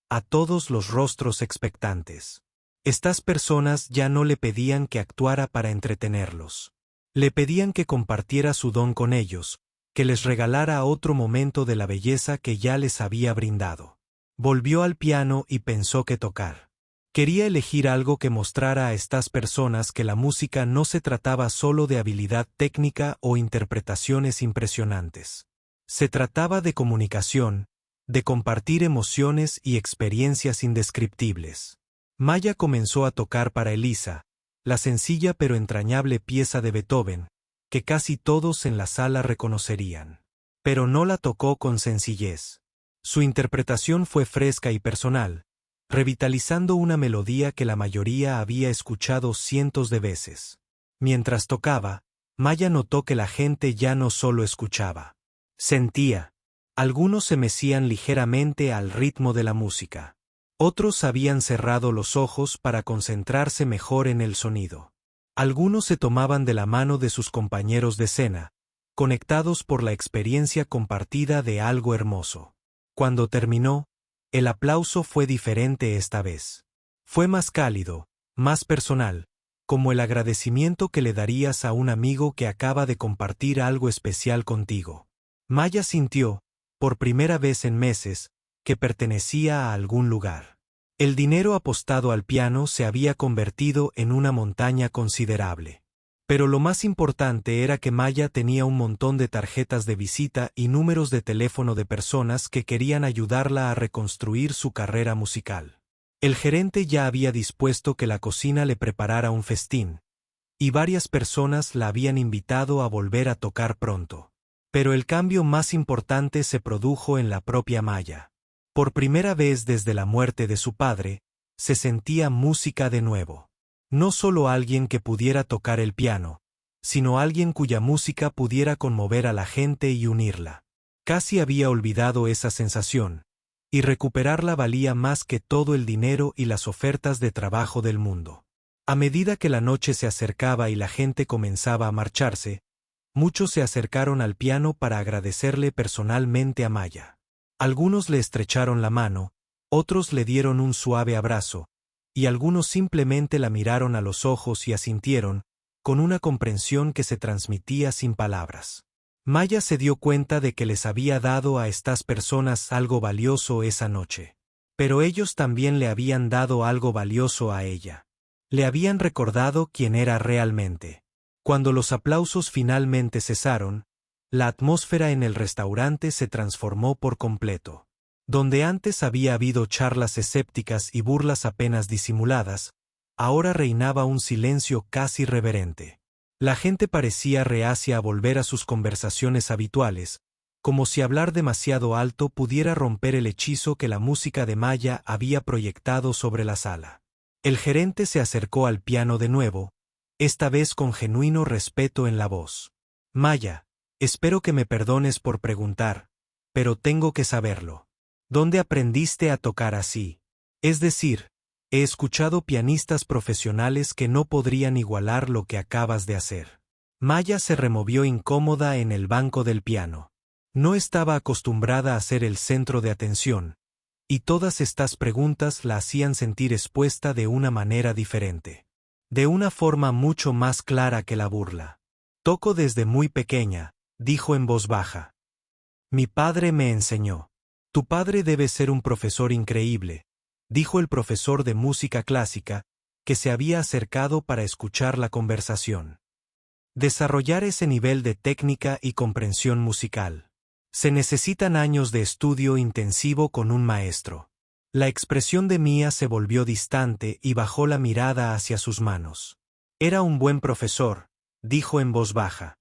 a todos los rostros expectantes. Estas personas ya no le pedían que actuara para entretenerlos. Le pedían que compartiera su don con ellos, que les regalara otro momento de la belleza que ya les había brindado. Volvió al piano y pensó qué tocar. Quería elegir algo que mostrara a estas personas que la música no se trataba solo de habilidad técnica o interpretaciones impresionantes. Se trataba de comunicación, de compartir emociones y experiencias indescriptibles. Maya comenzó a tocar para Elisa, la sencilla pero entrañable pieza de Beethoven, que casi todos en la sala reconocerían. Pero no la tocó con sencillez. Su interpretación fue fresca y personal, revitalizando una melodía que la mayoría había escuchado cientos de veces. Mientras tocaba, Maya notó que la gente ya no solo escuchaba. Sentía. Algunos se mecían ligeramente al ritmo de la música. Otros habían cerrado los ojos para concentrarse mejor en el sonido. Algunos se tomaban de la mano de sus compañeros de escena, conectados por la experiencia compartida de algo hermoso. Cuando terminó, el aplauso fue diferente esta vez. Fue más cálido, más personal, como el agradecimiento que le darías a un amigo que acaba de compartir algo especial contigo. Maya sintió, por primera vez en meses, que pertenecía a algún lugar. El dinero apostado al piano se había convertido en una montaña considerable. Pero lo más importante era que Maya tenía un montón de tarjetas de visita y números de teléfono de personas que querían ayudarla a reconstruir su carrera musical. El gerente ya había dispuesto que la cocina le preparara un festín, y varias personas la habían invitado a volver a tocar pronto. Pero el cambio más importante se produjo en la propia Maya. Por primera vez desde la muerte de su padre, se sentía música de nuevo. No solo alguien que pudiera tocar el piano, sino alguien cuya música pudiera conmover a la gente y unirla. Casi había olvidado esa sensación, y recuperarla valía más que todo el dinero y las ofertas de trabajo del mundo. A medida que la noche se acercaba y la gente comenzaba a marcharse, muchos se acercaron al piano para agradecerle personalmente a Maya. Algunos le estrecharon la mano, otros le dieron un suave abrazo, y algunos simplemente la miraron a los ojos y asintieron, con una comprensión que se transmitía sin palabras. Maya se dio cuenta de que les había dado a estas personas algo valioso esa noche. Pero ellos también le habían dado algo valioso a ella. Le habían recordado quién era realmente. Cuando los aplausos finalmente cesaron, la atmósfera en el restaurante se transformó por completo. Donde antes había habido charlas escépticas y burlas apenas disimuladas, ahora reinaba un silencio casi reverente. La gente parecía reacia a volver a sus conversaciones habituales, como si hablar demasiado alto pudiera romper el hechizo que la música de Maya había proyectado sobre la sala. El gerente se acercó al piano de nuevo, esta vez con genuino respeto en la voz. Maya, espero que me perdones por preguntar, pero tengo que saberlo. ¿Dónde aprendiste a tocar así? Es decir, he escuchado pianistas profesionales que no podrían igualar lo que acabas de hacer. Maya se removió incómoda en el banco del piano. No estaba acostumbrada a ser el centro de atención, y todas estas preguntas la hacían sentir expuesta de una manera diferente. De una forma mucho más clara que la burla. Toco desde muy pequeña, dijo en voz baja. Mi padre me enseñó. Tu padre debe ser un profesor increíble, dijo el profesor de música clásica, que se había acercado para escuchar la conversación. Desarrollar ese nivel de técnica y comprensión musical. Se necesitan años de estudio intensivo con un maestro. La expresión de Mía se volvió distante y bajó la mirada hacia sus manos. Era un buen profesor, dijo en voz baja.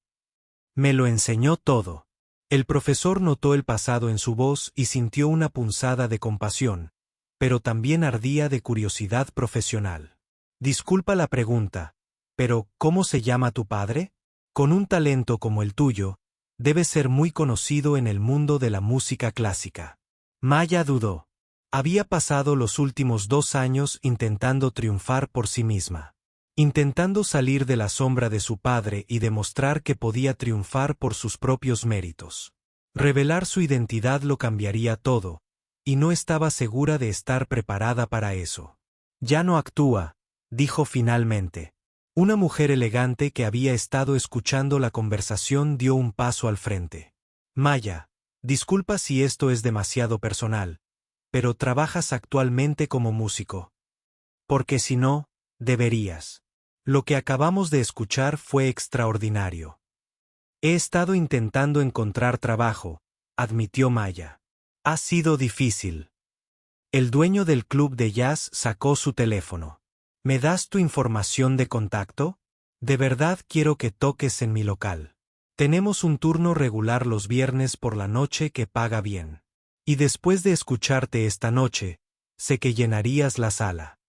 Me lo enseñó todo. El profesor notó el pasado en su voz y sintió una punzada de compasión, pero también ardía de curiosidad profesional. Disculpa la pregunta, pero ¿cómo se llama tu padre? Con un talento como el tuyo, debe ser muy conocido en el mundo de la música clásica. Maya dudó. Había pasado los últimos 2 años intentando triunfar por sí misma. Intentando salir de la sombra de su padre y demostrar que podía triunfar por sus propios méritos. Revelar su identidad lo cambiaría todo, y no estaba segura de estar preparada para eso. Ya no actúa, dijo finalmente. Una mujer elegante que había estado escuchando la conversación dio un paso al frente. Maya, disculpa si esto es demasiado personal, pero trabajas actualmente como músico. Porque si no, deberías. Lo que acabamos de escuchar fue extraordinario. He estado intentando encontrar trabajo, admitió Maya. Ha sido difícil. El dueño del club de jazz sacó su teléfono. ¿Me das tu información de contacto? De verdad quiero que toques en mi local. Tenemos un turno regular los viernes por la noche que paga bien. Y después de escucharte esta noche, sé que llenarías la sala.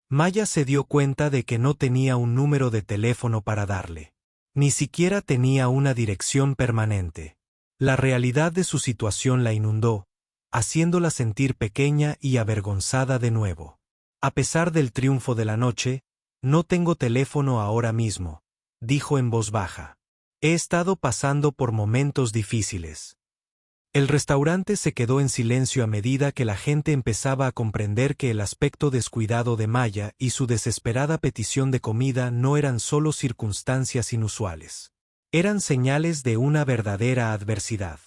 Maya se dio cuenta de que no tenía un número de teléfono para darle. Ni siquiera tenía una dirección permanente. La realidad de su situación la inundó, haciéndola sentir pequeña y avergonzada de nuevo. A pesar del triunfo de la noche, no tengo teléfono ahora mismo, dijo en voz baja. He estado pasando por momentos difíciles. El restaurante se quedó en silencio a medida que la gente empezaba a comprender que el aspecto descuidado de Maya y su desesperada petición de comida no eran solo circunstancias inusuales. Eran señales de una verdadera adversidad.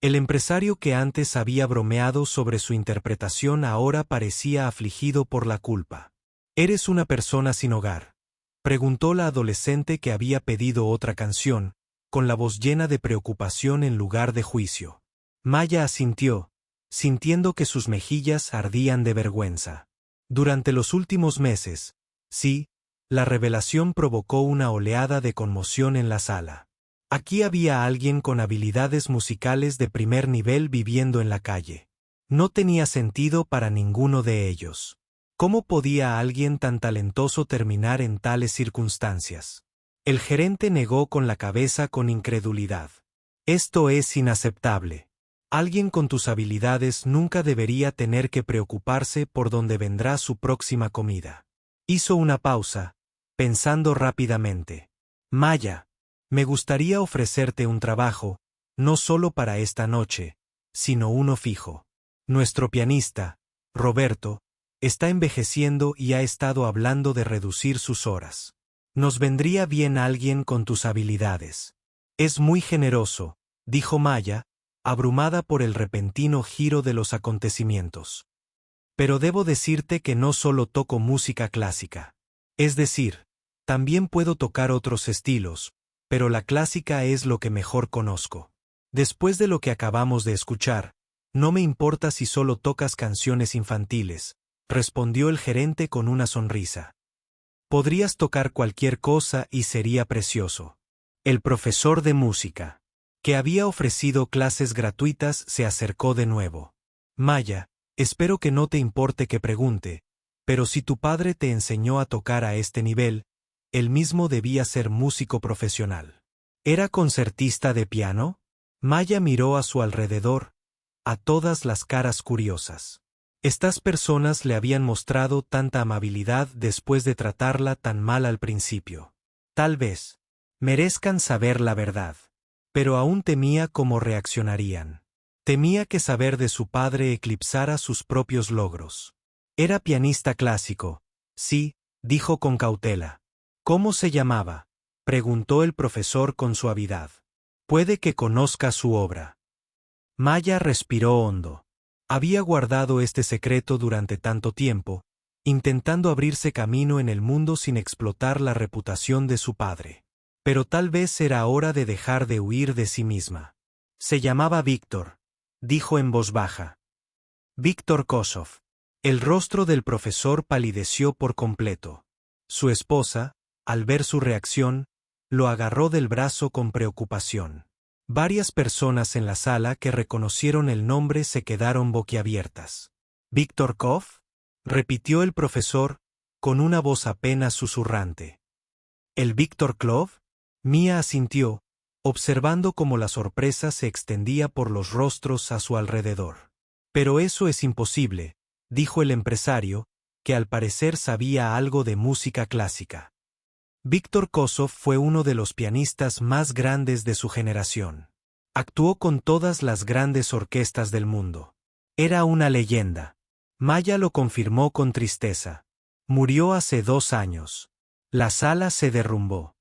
El empresario que antes había bromeado sobre su interpretación ahora parecía afligido por la culpa. ¿Eres una persona sin hogar?, preguntó la adolescente que había pedido otra canción, con la voz llena de preocupación en lugar de juicio. Maya asintió, sintiendo que sus mejillas ardían de vergüenza. Durante los últimos meses, sí, la revelación provocó una oleada de conmoción en la sala. Aquí había alguien con habilidades musicales de primer nivel viviendo en la calle. No tenía sentido para ninguno de ellos. ¿Cómo podía alguien tan talentoso terminar en tales circunstancias? El gerente negó con la cabeza con incredulidad. Esto es inaceptable. Alguien con tus habilidades nunca debería tener que preocuparse por dónde vendrá su próxima comida. Hizo una pausa, pensando rápidamente. Maya, me gustaría ofrecerte un trabajo, no solo para esta noche, sino uno fijo. Nuestro pianista, Roberto, está envejeciendo y ha estado hablando de reducir sus horas. Nos vendría bien alguien con tus habilidades. Es muy generoso, dijo Maya, abrumada por el repentino giro de los acontecimientos. Pero debo decirte que no solo toco música clásica. Es decir, también puedo tocar otros estilos, pero la clásica es lo que mejor conozco. Después de lo que acabamos de escuchar, no me importa si solo tocas canciones infantiles, respondió el gerente con una sonrisa. Podrías tocar cualquier cosa y sería precioso. El profesor de música, que había ofrecido clases gratuitas, se acercó de nuevo. Maya, espero que no te importe que pregunte, pero si tu padre te enseñó a tocar a este nivel, él mismo debía ser músico profesional. ¿Era concertista de piano? Maya miró a su alrededor, a todas las caras curiosas. Estas personas le habían mostrado tanta amabilidad después de tratarla tan mal al principio. Tal vez merezcan saber la verdad. Pero aún temía cómo reaccionarían. Temía que saber de su padre eclipsara sus propios logros. Era pianista clásico, sí, dijo con cautela. ¿Cómo se llamaba?, preguntó el profesor con suavidad. Puede que conozca su obra. Maya respiró hondo. Había guardado este secreto durante tanto tiempo, intentando abrirse camino en el mundo sin explotar la reputación de su padre. Pero tal vez era hora de dejar de huir de sí misma. Se llamaba Víctor, dijo en voz baja. Víctor Kosov. El rostro del profesor palideció por completo. Su esposa, al ver su reacción, lo agarró del brazo con preocupación. Varias personas en la sala que reconocieron el nombre se quedaron boquiabiertas. ¿Víctor Kov?, repitió el profesor, con una voz apenas susurrante. ¿El Víctor Klov? Mia asintió, observando cómo la sorpresa se extendía por los rostros a su alrededor. Pero eso es imposible, dijo el empresario, que al parecer sabía algo de música clásica. Víctor Kosov fue uno de los pianistas más grandes de su generación. Actuó con todas las grandes orquestas del mundo. Era una leyenda. Maya lo confirmó con tristeza. Murió hace 2 años. La sala se derrumbó.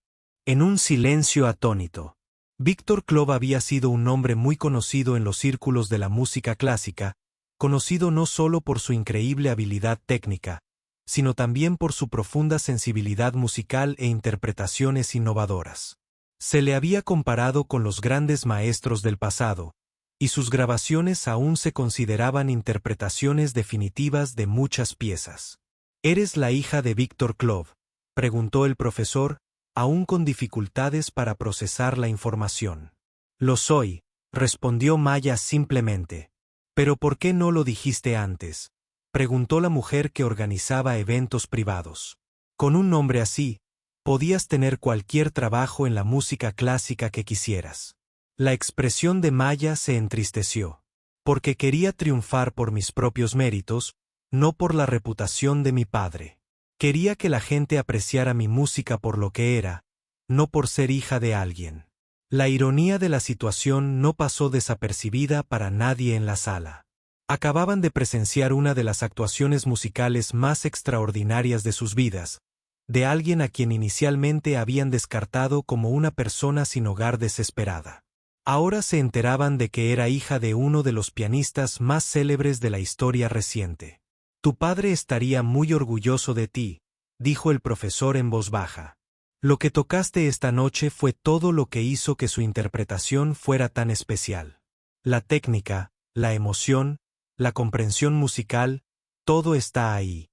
En un silencio atónito. Víctor Klov había sido un nombre muy conocido en los círculos de la música clásica, conocido no solo por su increíble habilidad técnica, sino también por su profunda sensibilidad musical e interpretaciones innovadoras. Se le había comparado con los grandes maestros del pasado, y sus grabaciones aún se consideraban interpretaciones definitivas de muchas piezas. ¿Eres la hija de Víctor Klov?, preguntó el profesor, aún con dificultades para procesar la información. Lo soy, respondió Maya simplemente. ¿Pero por qué no lo dijiste antes?, preguntó la mujer que organizaba eventos privados. Con un nombre así, podías tener cualquier trabajo en la música clásica que quisieras. La expresión de Maya se entristeció. Porque quería triunfar por mis propios méritos, no por la reputación de mi padre. Quería que la gente apreciara mi música por lo que era, no por ser hija de alguien. La ironía de la situación no pasó desapercibida para nadie en la sala. Acababan de presenciar una de las actuaciones musicales más extraordinarias de sus vidas, de alguien a quien inicialmente habían descartado como una persona sin hogar desesperada. Ahora se enteraban de que era hija de uno de los pianistas más célebres de la historia reciente. Tu padre estaría muy orgulloso de ti, dijo el profesor en voz baja. Lo que tocaste esta noche fue todo lo que hizo que su interpretación fuera tan especial. La técnica, la emoción, la comprensión musical, todo está ahí.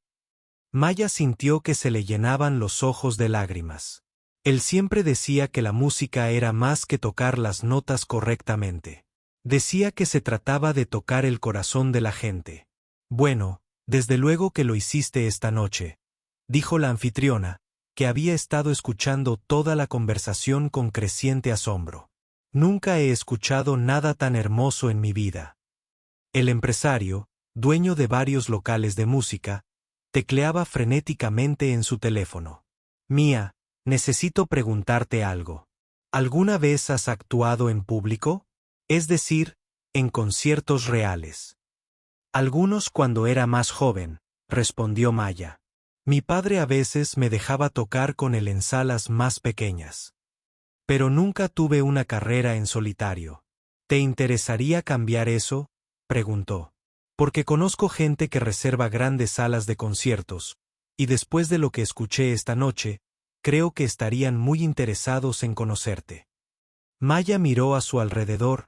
Maya sintió que se le llenaban los ojos de lágrimas. Él siempre decía que la música era más que tocar las notas correctamente. Decía que se trataba de tocar el corazón de la gente. Bueno, desde luego que lo hiciste esta noche, dijo la anfitriona, que había estado escuchando toda la conversación con creciente asombro. Nunca he escuchado nada tan hermoso en mi vida. El empresario, dueño de varios locales de música, tecleaba frenéticamente en su teléfono. Mía, necesito preguntarte algo. ¿Alguna vez has actuado en público? Es decir, en conciertos reales. Algunos cuando era más joven, respondió Maya. Mi padre a veces me dejaba tocar con él en salas más pequeñas. Pero nunca tuve una carrera en solitario. ¿Te interesaría cambiar eso?, preguntó. Porque conozco gente que reserva grandes salas de conciertos, y después de lo que escuché esta noche, creo que estarían muy interesados en conocerte. Maya miró a su alrededor,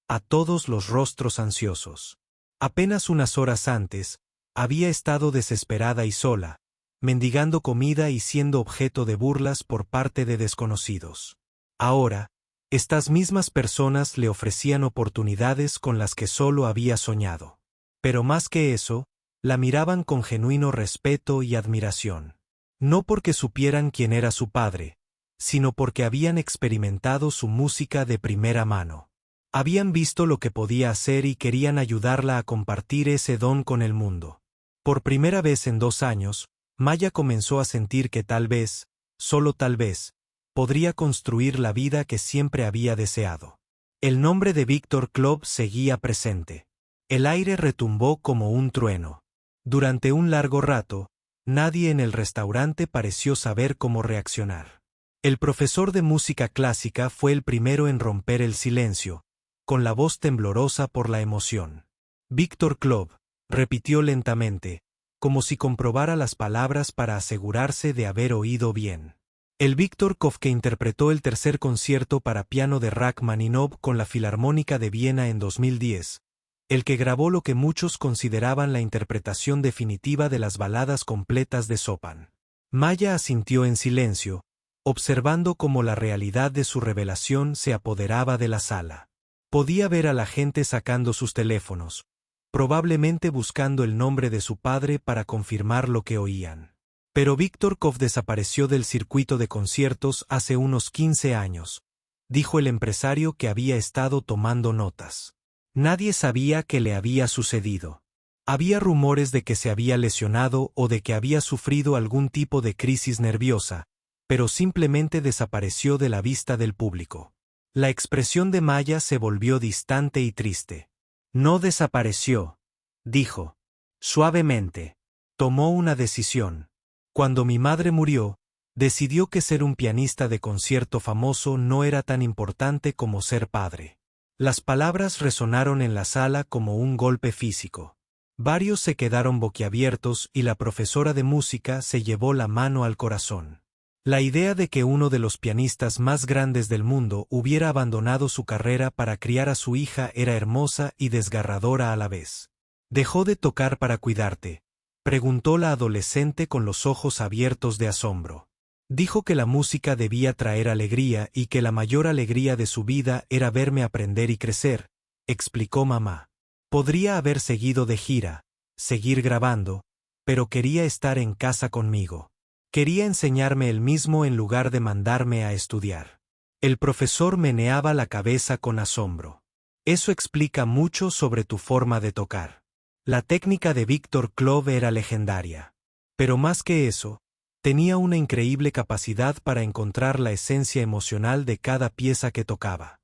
a todos los rostros ansiosos. Apenas unas horas antes, había estado desesperada y sola, mendigando comida y siendo objeto de burlas por parte de desconocidos. Ahora, estas mismas personas le ofrecían oportunidades con las que solo había soñado. Pero más que eso, la miraban con genuino respeto y admiración. No porque supieran quién era su padre, sino porque habían experimentado su música de primera mano. Habían visto lo que podía hacer y querían ayudarla a compartir ese don con el mundo. Por primera vez en 2 años, Maya comenzó a sentir que tal vez, solo tal vez, podría construir la vida que siempre había deseado. El nombre de Víctor Klov seguía presente. El aire retumbó como un trueno. Durante un largo rato, nadie en el restaurante pareció saber cómo reaccionar. El profesor de música clásica fue el primero en romper el silencio, con la voz temblorosa por la emoción. Víctor Klov, repitió lentamente, como si comprobara las palabras para asegurarse de haber oído bien. El Víctor Klov que interpretó el tercer concierto para piano de Rachmaninoff con la Filarmónica de Viena en 2010, el que grabó lo que muchos consideraban la interpretación definitiva de las baladas completas de Chopin. Maya asintió en silencio, observando cómo la realidad de su revelación se apoderaba de la sala. Podía ver a la gente sacando sus teléfonos, probablemente buscando el nombre de su padre para confirmar lo que oían. Pero Víctor Klov desapareció del circuito de conciertos hace unos 15 años, dijo el empresario que había estado tomando notas. Nadie sabía qué le había sucedido. Había rumores de que se había lesionado o de que había sufrido algún tipo de crisis nerviosa, pero simplemente desapareció de la vista del público. La expresión de Maya se volvió distante y triste. No desapareció, dijo. Suavemente. Tomó una decisión. Cuando mi madre murió, decidió que ser un pianista de concierto famoso no era tan importante como ser padre. Las palabras resonaron en la sala como un golpe físico. Varios se quedaron boquiabiertos y la profesora de música se llevó la mano al corazón. La idea de que uno de los pianistas más grandes del mundo hubiera abandonado su carrera para criar a su hija era hermosa y desgarradora a la vez. ¿Dejó de tocar para cuidarte?, preguntó la adolescente con los ojos abiertos de asombro. Dijo que la música debía traer alegría y que la mayor alegría de su vida era verme aprender y crecer, explicó mamá. Podría haber seguido de gira, seguir grabando, pero quería estar en casa conmigo. Quería enseñarme él mismo en lugar de mandarme a estudiar. El profesor meneaba la cabeza con asombro. Eso explica mucho sobre tu forma de tocar. La técnica de Víctor Klove era legendaria. Pero más que eso, tenía una increíble capacidad para encontrar la esencia emocional de cada pieza que tocaba.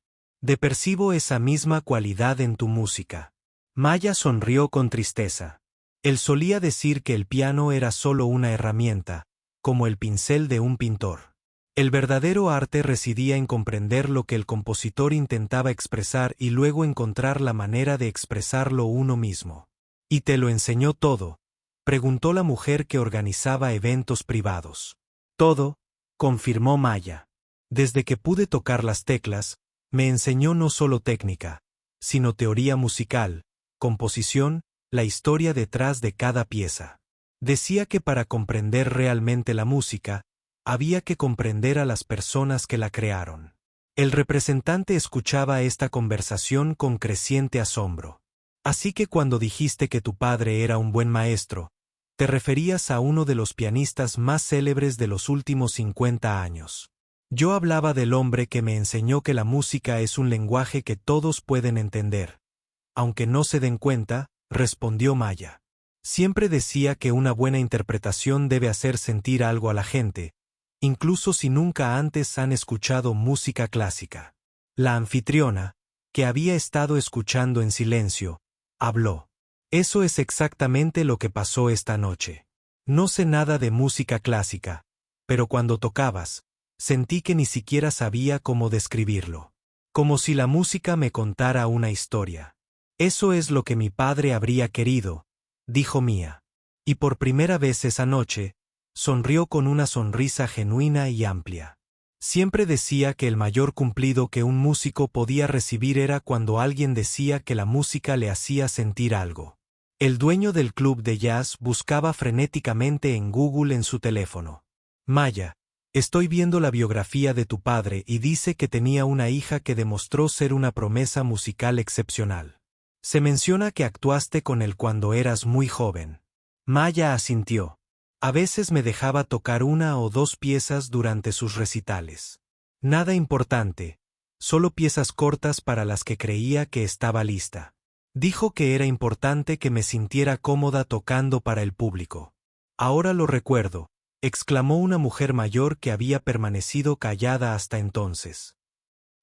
Percibo esa misma cualidad en tu música. Maya sonrió con tristeza. Él solía decir que el piano era solo una herramienta, como el pincel de un pintor. El verdadero arte residía en comprender lo que el compositor intentaba expresar y luego encontrar la manera de expresarlo uno mismo. ¿Y te lo enseñó todo?, preguntó la mujer que organizaba eventos privados. Todo, confirmó Maya. Desde que pude tocar las teclas, me enseñó no solo técnica, sino teoría musical, composición, la historia detrás de cada pieza. Decía que para comprender realmente la música, había que comprender a las personas que la crearon. El representante escuchaba esta conversación con creciente asombro. Así que cuando dijiste que tu padre era un buen maestro, te referías a uno de los pianistas más célebres de los últimos 50 años. Yo hablaba del hombre que me enseñó que la música es un lenguaje que todos pueden entender. Aunque no se den cuenta, respondió Maya. Siempre decía que una buena interpretación debe hacer sentir algo a la gente, incluso si nunca antes han escuchado música clásica. La anfitriona, que había estado escuchando en silencio, habló. Eso es exactamente lo que pasó esta noche. No sé nada de música clásica, pero cuando tocabas, sentí que ni siquiera sabía cómo describirlo. Como si la música me contara una historia. Eso es lo que mi padre habría querido, dijo Mía. Y por primera vez esa noche, sonrió con una sonrisa genuina y amplia. Siempre decía que el mayor cumplido que un músico podía recibir era cuando alguien decía que la música le hacía sentir algo. El dueño del club de jazz buscaba frenéticamente en Google en su teléfono. Maya, estoy viendo la biografía de tu padre y dice que tenía una hija que demostró ser una promesa musical excepcional. Se menciona que actuaste con él cuando eras muy joven. Maya asintió. A veces me dejaba tocar una o dos piezas durante sus recitales. Nada importante, solo piezas cortas para las que creía que estaba lista. Dijo que era importante que me sintiera cómoda tocando para el público. Ahora lo recuerdo, exclamó una mujer mayor que había permanecido callada hasta entonces.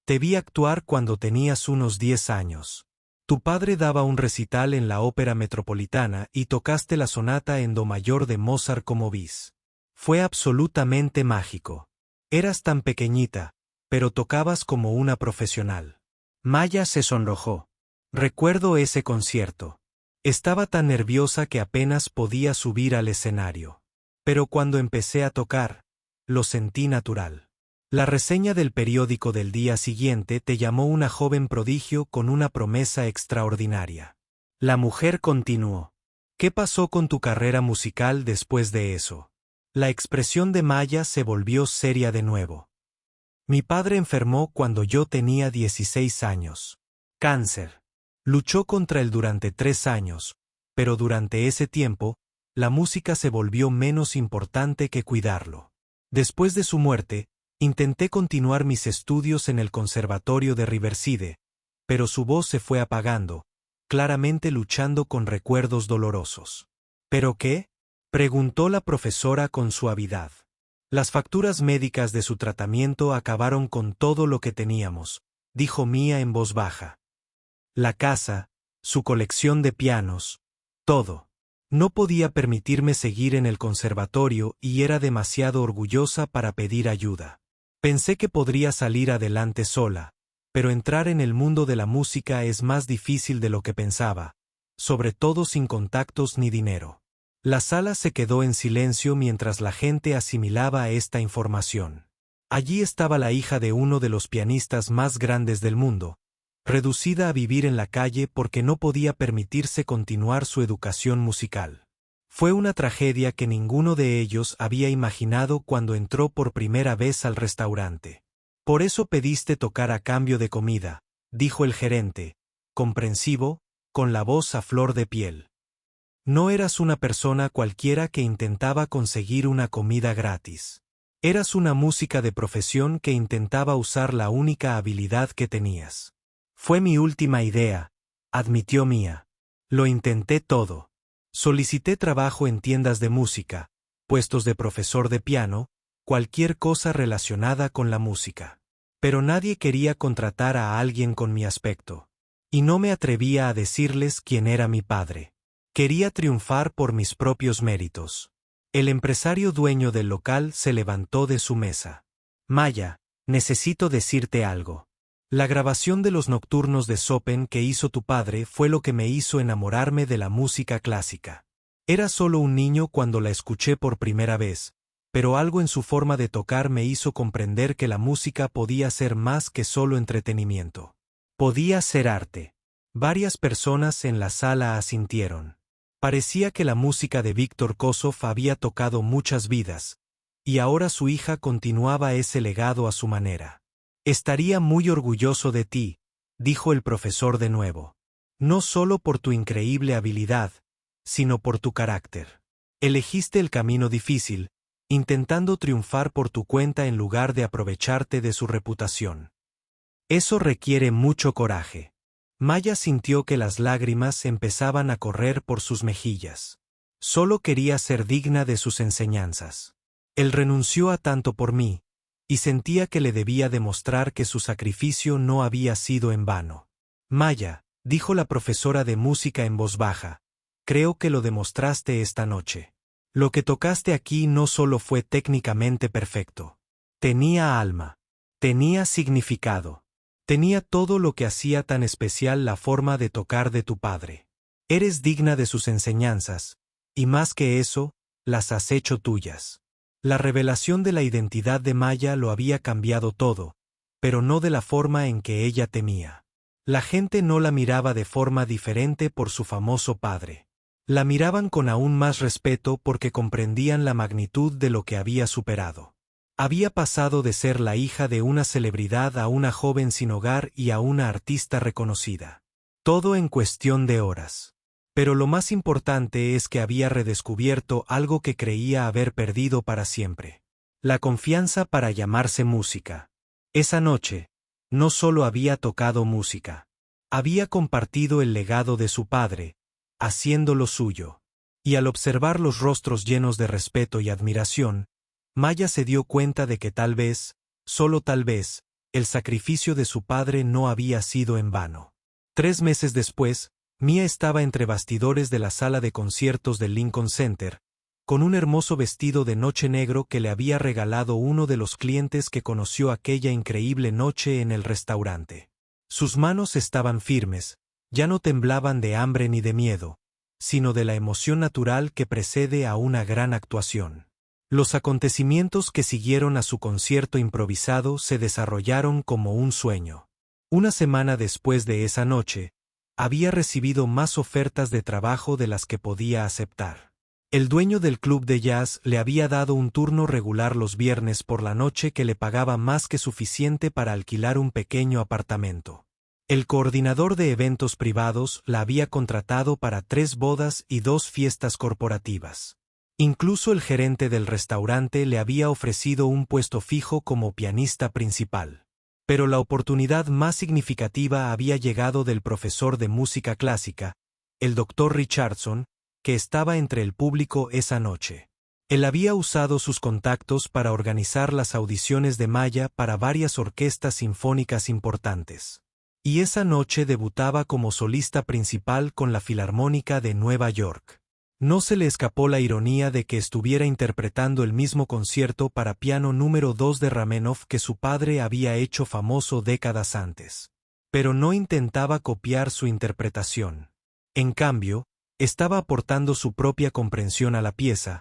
Te vi actuar cuando tenías unos 10 años. Tu padre daba un recital en la Ópera Metropolitana y tocaste la sonata en do mayor de Mozart como bis. Fue absolutamente mágico. Eras tan pequeñita, pero tocabas como una profesional. Maya se sonrojó. Recuerdo ese concierto. Estaba tan nerviosa que apenas podía subir al escenario. Pero cuando empecé a tocar, lo sentí natural. La reseña del periódico del día siguiente te llamó una joven prodigio con una promesa extraordinaria. La mujer continuó. ¿Qué pasó con tu carrera musical después de eso? La expresión de Maya se volvió seria de nuevo. Mi padre enfermó cuando yo tenía 16 años. Cáncer. Luchó contra él durante 3 años, pero durante ese tiempo, la música se volvió menos importante que cuidarlo. Después de su muerte, intenté continuar mis estudios en el Conservatorio de Riverside, pero su voz se fue apagando, claramente luchando con recuerdos dolorosos. ¿Pero qué?, preguntó la profesora con suavidad. Las facturas médicas de su tratamiento acabaron con todo lo que teníamos, dijo Mía en voz baja. La casa, su colección de pianos, todo. No podía permitirme seguir en el conservatorio y era demasiado orgullosa para pedir ayuda. Pensé que podría salir adelante sola, pero entrar en el mundo de la música es más difícil de lo que pensaba, sobre todo sin contactos ni dinero. La sala se quedó en silencio mientras la gente asimilaba esta información. Allí estaba la hija de uno de los pianistas más grandes del mundo, reducida a vivir en la calle porque no podía permitirse continuar su educación musical. Fue una tragedia que ninguno de ellos había imaginado cuando entró por primera vez al restaurante. «Por eso pediste tocar a cambio de comida», dijo el gerente, comprensivo, con la voz a flor de piel. «No eras una persona cualquiera que intentaba conseguir una comida gratis. Eras una música de profesión que intentaba usar la única habilidad que tenías». «Fue mi última idea», admitió Mia. «Lo intenté todo. Solicité trabajo en tiendas de música, puestos de profesor de piano, cualquier cosa relacionada con la música. Pero nadie quería contratar a alguien con mi aspecto. Y no me atrevía a decirles quién era mi padre. Quería triunfar por mis propios méritos». El empresario dueño del local se levantó de su mesa. «Maya, necesito decirte algo. La grabación de los nocturnos de Chopin que hizo tu padre fue lo que me hizo enamorarme de la música clásica. Era solo un niño cuando la escuché por primera vez, pero algo en su forma de tocar me hizo comprender que la música podía ser más que solo entretenimiento. Podía ser arte». Varias personas en la sala asintieron. Parecía que la música de Víctor Kossoff había tocado muchas vidas, y ahora su hija continuaba ese legado a su manera. «Estaría muy orgulloso de ti», dijo el profesor de nuevo. «No solo por tu increíble habilidad, sino por tu carácter. Elegiste el camino difícil, intentando triunfar por tu cuenta en lugar de aprovecharte de su reputación. Eso requiere mucho coraje». Maya sintió que las lágrimas empezaban a correr por sus mejillas. Solo quería ser digna de sus enseñanzas. Él renunció a tanto por mí, y sentía que le debía demostrar que su sacrificio no había sido en vano. «Maya», dijo la profesora de música en voz baja, «creo que lo demostraste esta noche. Lo que tocaste aquí no solo fue técnicamente perfecto. Tenía alma. Tenía significado. Tenía todo lo que hacía tan especial la forma de tocar de tu padre. Eres digna de sus enseñanzas, y más que eso, las has hecho tuyas». La revelación de la identidad de Maya lo había cambiado todo, pero no de la forma en que ella temía. La gente no la miraba de forma diferente por su famoso padre. La miraban con aún más respeto porque comprendían la magnitud de lo que había superado. Había pasado de ser la hija de una celebridad a una joven sin hogar y a una artista reconocida. Todo en cuestión de horas. Pero lo más importante es que había redescubierto algo que creía haber perdido para siempre. La confianza para llamarse música. Esa noche, no solo había tocado música. Había compartido el legado de su padre, haciéndolo suyo. Y al observar los rostros llenos de respeto y admiración, Maya se dio cuenta de que tal vez, solo tal vez, el sacrificio de su padre no había sido en vano. 3 meses después, Mia estaba entre bastidores de la sala de conciertos del Lincoln Center, con un hermoso vestido de noche negro que le había regalado uno de los clientes que conoció aquella increíble noche en el restaurante. Sus manos estaban firmes, ya no temblaban de hambre ni de miedo, sino de la emoción natural que precede a una gran actuación. Los acontecimientos que siguieron a su concierto improvisado se desarrollaron como un sueño. Una semana después de esa noche, había recibido más ofertas de trabajo de las que podía aceptar. El dueño del club de jazz le había dado un turno regular los viernes por la noche que le pagaba más que suficiente para alquilar un pequeño apartamento. El coordinador de eventos privados la había contratado para 3 bodas y 2 fiestas corporativas. Incluso el gerente del restaurante le había ofrecido un puesto fijo como pianista principal. Pero la oportunidad más significativa había llegado del profesor de música clásica, el Dr. Richardson, que estaba entre el público esa noche. Él había usado sus contactos para organizar las audiciones de Maya para varias orquestas sinfónicas importantes. Y esa noche debutaba como solista principal con la Filarmónica de Nueva York. No se le escapó la ironía de que estuviera interpretando el mismo concierto para piano número 2 de Ramenov que su padre había hecho famoso décadas antes. Pero no intentaba copiar su interpretación. En cambio, estaba aportando su propia comprensión a la pieza,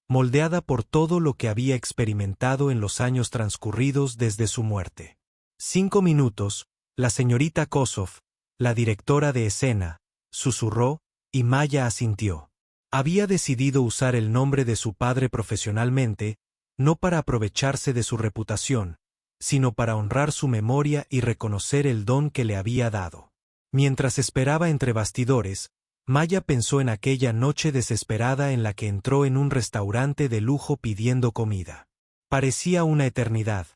moldeada por todo lo que había experimentado en los años transcurridos desde su muerte. 5 minutos, la señorita Kosov, la directora de escena, susurró, y Maya asintió. Había decidido usar el nombre de su padre profesionalmente, no para aprovecharse de su reputación, sino para honrar su memoria y reconocer el don que le había dado. Mientras esperaba entre bastidores, Maya pensó en aquella noche desesperada en la que entró en un restaurante de lujo pidiendo comida. Parecía una eternidad,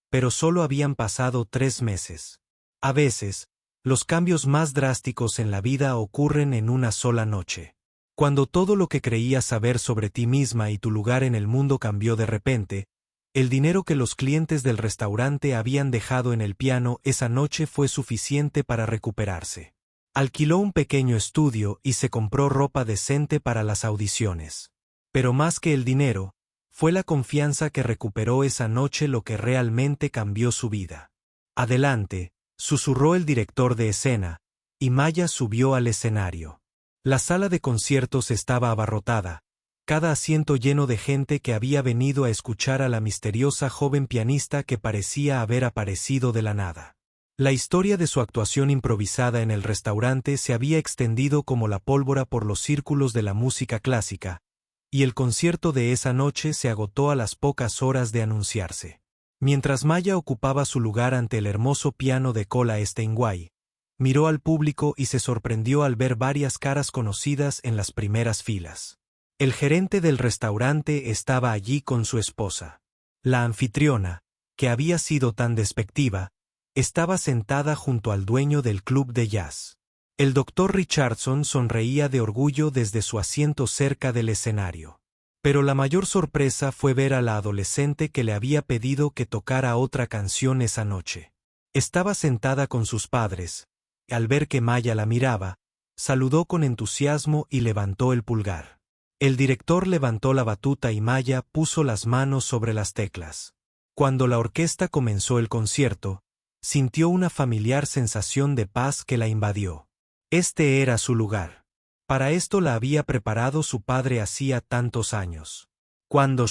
pero solo habían pasado 3 meses. A veces, los cambios más drásticos en la vida ocurren en una sola noche. Cuando todo lo que creías saber sobre ti misma y tu lugar en el mundo cambió de repente, el dinero que los clientes del restaurante habían dejado en el piano esa noche fue suficiente para recuperarse. Alquiló un pequeño estudio y se compró ropa decente para las audiciones. Pero más que el dinero, fue la confianza que recuperó esa noche lo que realmente cambió su vida. Adelante, susurró el director de escena, y Maya subió al escenario. La sala de conciertos estaba abarrotada, cada asiento lleno de gente que había venido a escuchar a la misteriosa joven pianista que parecía haber aparecido de la nada. La historia de su actuación improvisada en el restaurante se había extendido como la pólvora por los círculos de la música clásica, y el concierto de esa noche se agotó a las pocas horas de anunciarse. Mientras Maya ocupaba su lugar ante el hermoso piano de Kola Steinway, miró al público y se sorprendió al ver varias caras conocidas en las primeras filas. El gerente del restaurante estaba allí con su esposa. La anfitriona, que había sido tan despectiva, estaba sentada junto al dueño del club de jazz. El doctor Richardson sonreía de orgullo desde su asiento cerca del escenario. Pero la mayor sorpresa fue ver a la adolescente que le había pedido que tocara otra canción esa noche. Estaba sentada con sus padres, y al ver que Maya la miraba, saludó con entusiasmo y levantó el pulgar. El director levantó la batuta y Maya puso las manos sobre las teclas. Cuando la orquesta comenzó el concierto, sintió una familiar sensación de paz que la invadió. Este era su lugar. Para esto la había preparado su padre hacía tantos años. Cuando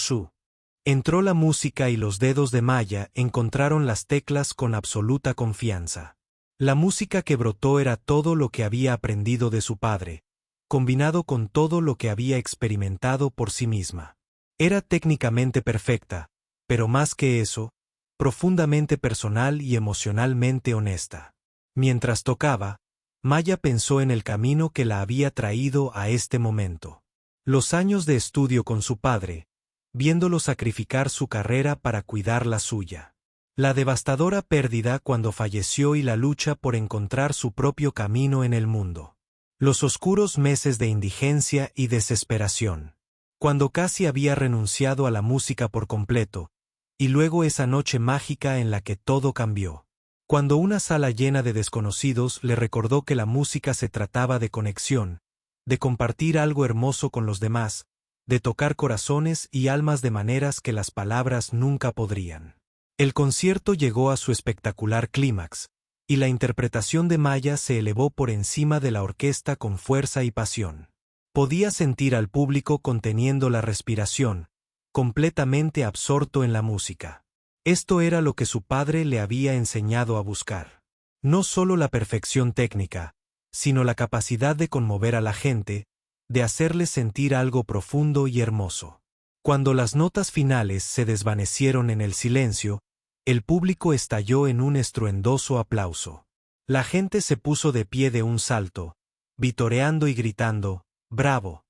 entró la música y los dedos de Maya encontraron las teclas con absoluta confianza. La música que brotó era todo lo que había aprendido de su padre, combinado con todo lo que había experimentado por sí misma. Era técnicamente perfecta, pero más que eso, profundamente personal y emocionalmente honesta. Mientras tocaba, Maya pensó en el camino que la había traído a este momento. Los años de estudio con su padre, viéndolo sacrificar su carrera para cuidar la suya. La devastadora pérdida cuando falleció y la lucha por encontrar su propio camino en el mundo. Los oscuros meses de indigencia y desesperación. Cuando casi había renunciado a la música por completo, y luego esa noche mágica en la que todo cambió. Cuando una sala llena de desconocidos le recordó que la música se trataba de conexión, de compartir algo hermoso con los demás, de tocar corazones y almas de maneras que las palabras nunca podrían. El concierto llegó a su espectacular clímax, y la interpretación de Maya se elevó por encima de la orquesta con fuerza y pasión. Podía sentir al público conteniendo la respiración, completamente absorto en la música. Esto era lo que su padre le había enseñado a buscar. No solo la perfección técnica, sino la capacidad de conmover a la gente, de hacerles sentir algo profundo y hermoso. Cuando las notas finales se desvanecieron en el silencio, el público estalló en un estruendoso aplauso. La gente se puso de pie de un salto, vitoreando y gritando, ¡bravo!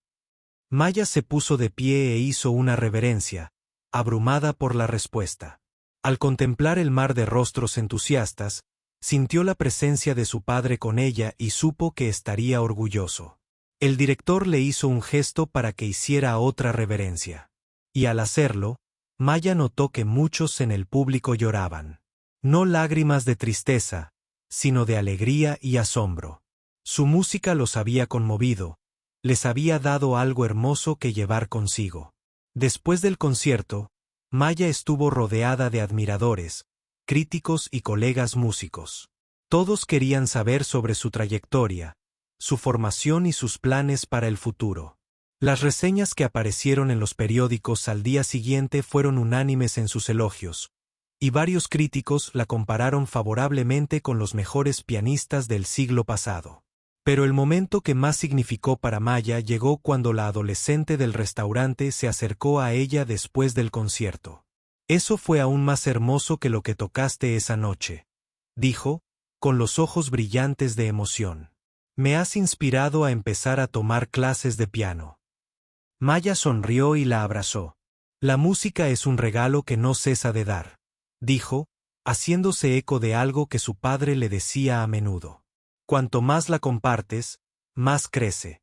Maya se puso de pie e hizo una reverencia, abrumada por la respuesta. Al contemplar el mar de rostros entusiastas, sintió la presencia de su padre con ella y supo que estaría orgulloso. El director le hizo un gesto para que hiciera otra reverencia. Y al hacerlo, Maya notó que muchos en el público lloraban. No lágrimas de tristeza, sino de alegría y asombro. Su música los había conmovido, les había dado algo hermoso que llevar consigo. Después del concierto, Maya estuvo rodeada de admiradores, críticos y colegas músicos. Todos querían saber sobre su trayectoria, su formación y sus planes para el futuro. Las reseñas que aparecieron en los periódicos al día siguiente fueron unánimes en sus elogios, y varios críticos la compararon favorablemente con los mejores pianistas del siglo pasado. Pero el momento que más significó para Maya llegó cuando la adolescente del restaurante se acercó a ella después del concierto. «Eso fue aún más hermoso que lo que tocaste esa noche», dijo, con los ojos brillantes de emoción. «Me has inspirado a empezar a tomar clases de piano». Maya sonrió y la abrazó. «La música es un regalo que no cesa de dar», dijo, haciéndose eco de algo que su padre le decía a menudo. «Cuanto más la compartes, más crece».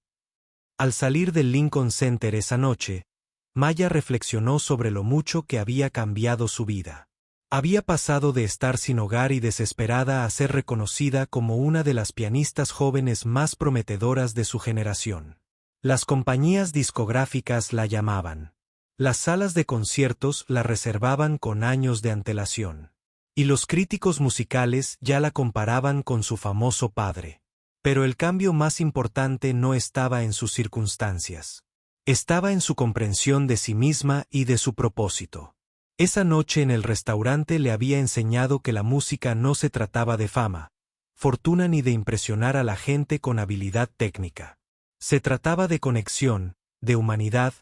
Al salir del Lincoln Center esa noche, Maya reflexionó sobre lo mucho que había cambiado su vida. Había pasado de estar sin hogar y desesperada a ser reconocida como una de las pianistas jóvenes más prometedoras de su generación. Las compañías discográficas la llamaban. Las salas de conciertos la reservaban con años de antelación. Y los críticos musicales ya la comparaban con su famoso padre. Pero el cambio más importante no estaba en sus circunstancias. Estaba en su comprensión de sí misma y de su propósito. Esa noche en el restaurante le había enseñado que la música no se trataba de fama, fortuna ni de impresionar a la gente con habilidad técnica. Se trataba de conexión, de humanidad,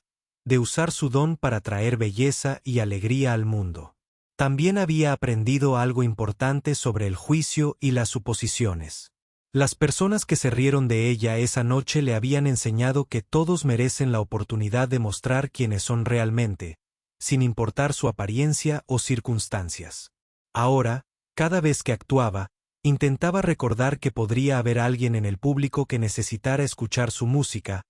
de usar su don para traer belleza y alegría al mundo. También había aprendido algo importante sobre el juicio y las suposiciones. Las personas que se rieron de ella esa noche le habían enseñado que todos merecen la oportunidad de mostrar quiénes son realmente, sin importar su apariencia o circunstancias. Ahora, cada vez que actuaba, intentaba recordar que podría haber alguien en el público que necesitara escuchar su música,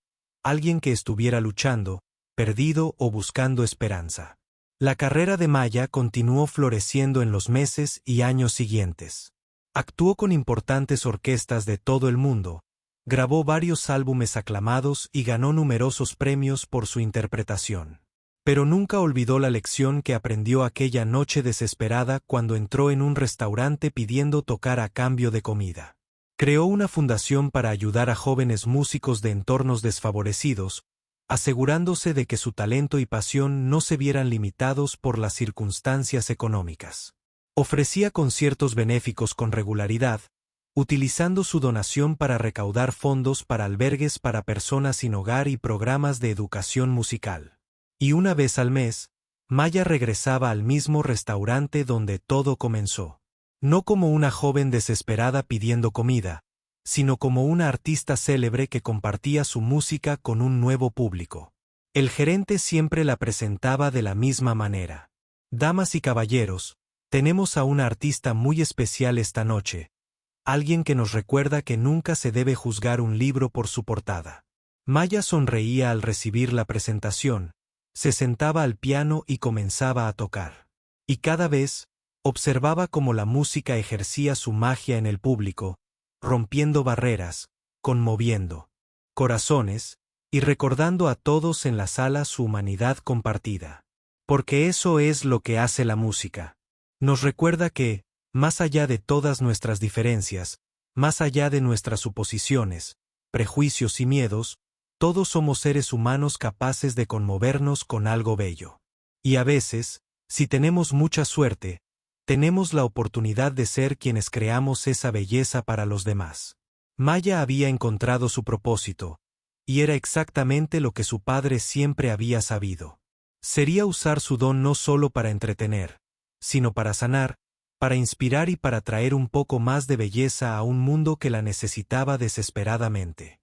alguien que estuviera luchando, perdido o buscando esperanza. La carrera de Maya continuó floreciendo en los meses y años siguientes. Actuó con importantes orquestas de todo el mundo, grabó varios álbumes aclamados y ganó numerosos premios por su interpretación. Pero nunca olvidó la lección que aprendió aquella noche desesperada cuando entró en un restaurante pidiendo tocar a cambio de comida. Creó una fundación para ayudar a jóvenes músicos de entornos desfavorecidos, asegurándose de que su talento y pasión no se vieran limitados por las circunstancias económicas. Ofrecía conciertos benéficos con regularidad, utilizando su donación para recaudar fondos para albergues para personas sin hogar y programas de educación musical. Y una vez al mes, Maya regresaba al mismo restaurante donde todo comenzó. No como una joven desesperada pidiendo comida, sino como una artista célebre que compartía su música con un nuevo público. El gerente siempre la presentaba de la misma manera. «Damas y caballeros, tenemos a una artista muy especial esta noche, alguien que nos recuerda que nunca se debe juzgar un libro por su portada». Maya sonreía al recibir la presentación, se sentaba al piano y comenzaba a tocar. Y cada vez, observaba cómo la música ejercía su magia en el público, rompiendo barreras, conmoviendo corazones, y recordando a todos en la sala su humanidad compartida. Porque eso es lo que hace la música. Nos recuerda que, más allá de todas nuestras diferencias, más allá de nuestras suposiciones, prejuicios y miedos, todos somos seres humanos capaces de conmovernos con algo bello. Y a veces, si tenemos mucha suerte, tenemos la oportunidad de ser quienes creamos esa belleza para los demás. Maya había encontrado su propósito, y era exactamente lo que su padre siempre había sabido. Sería usar su don no solo para entretener, sino para sanar, para inspirar y para traer un poco más de belleza a un mundo que la necesitaba desesperadamente.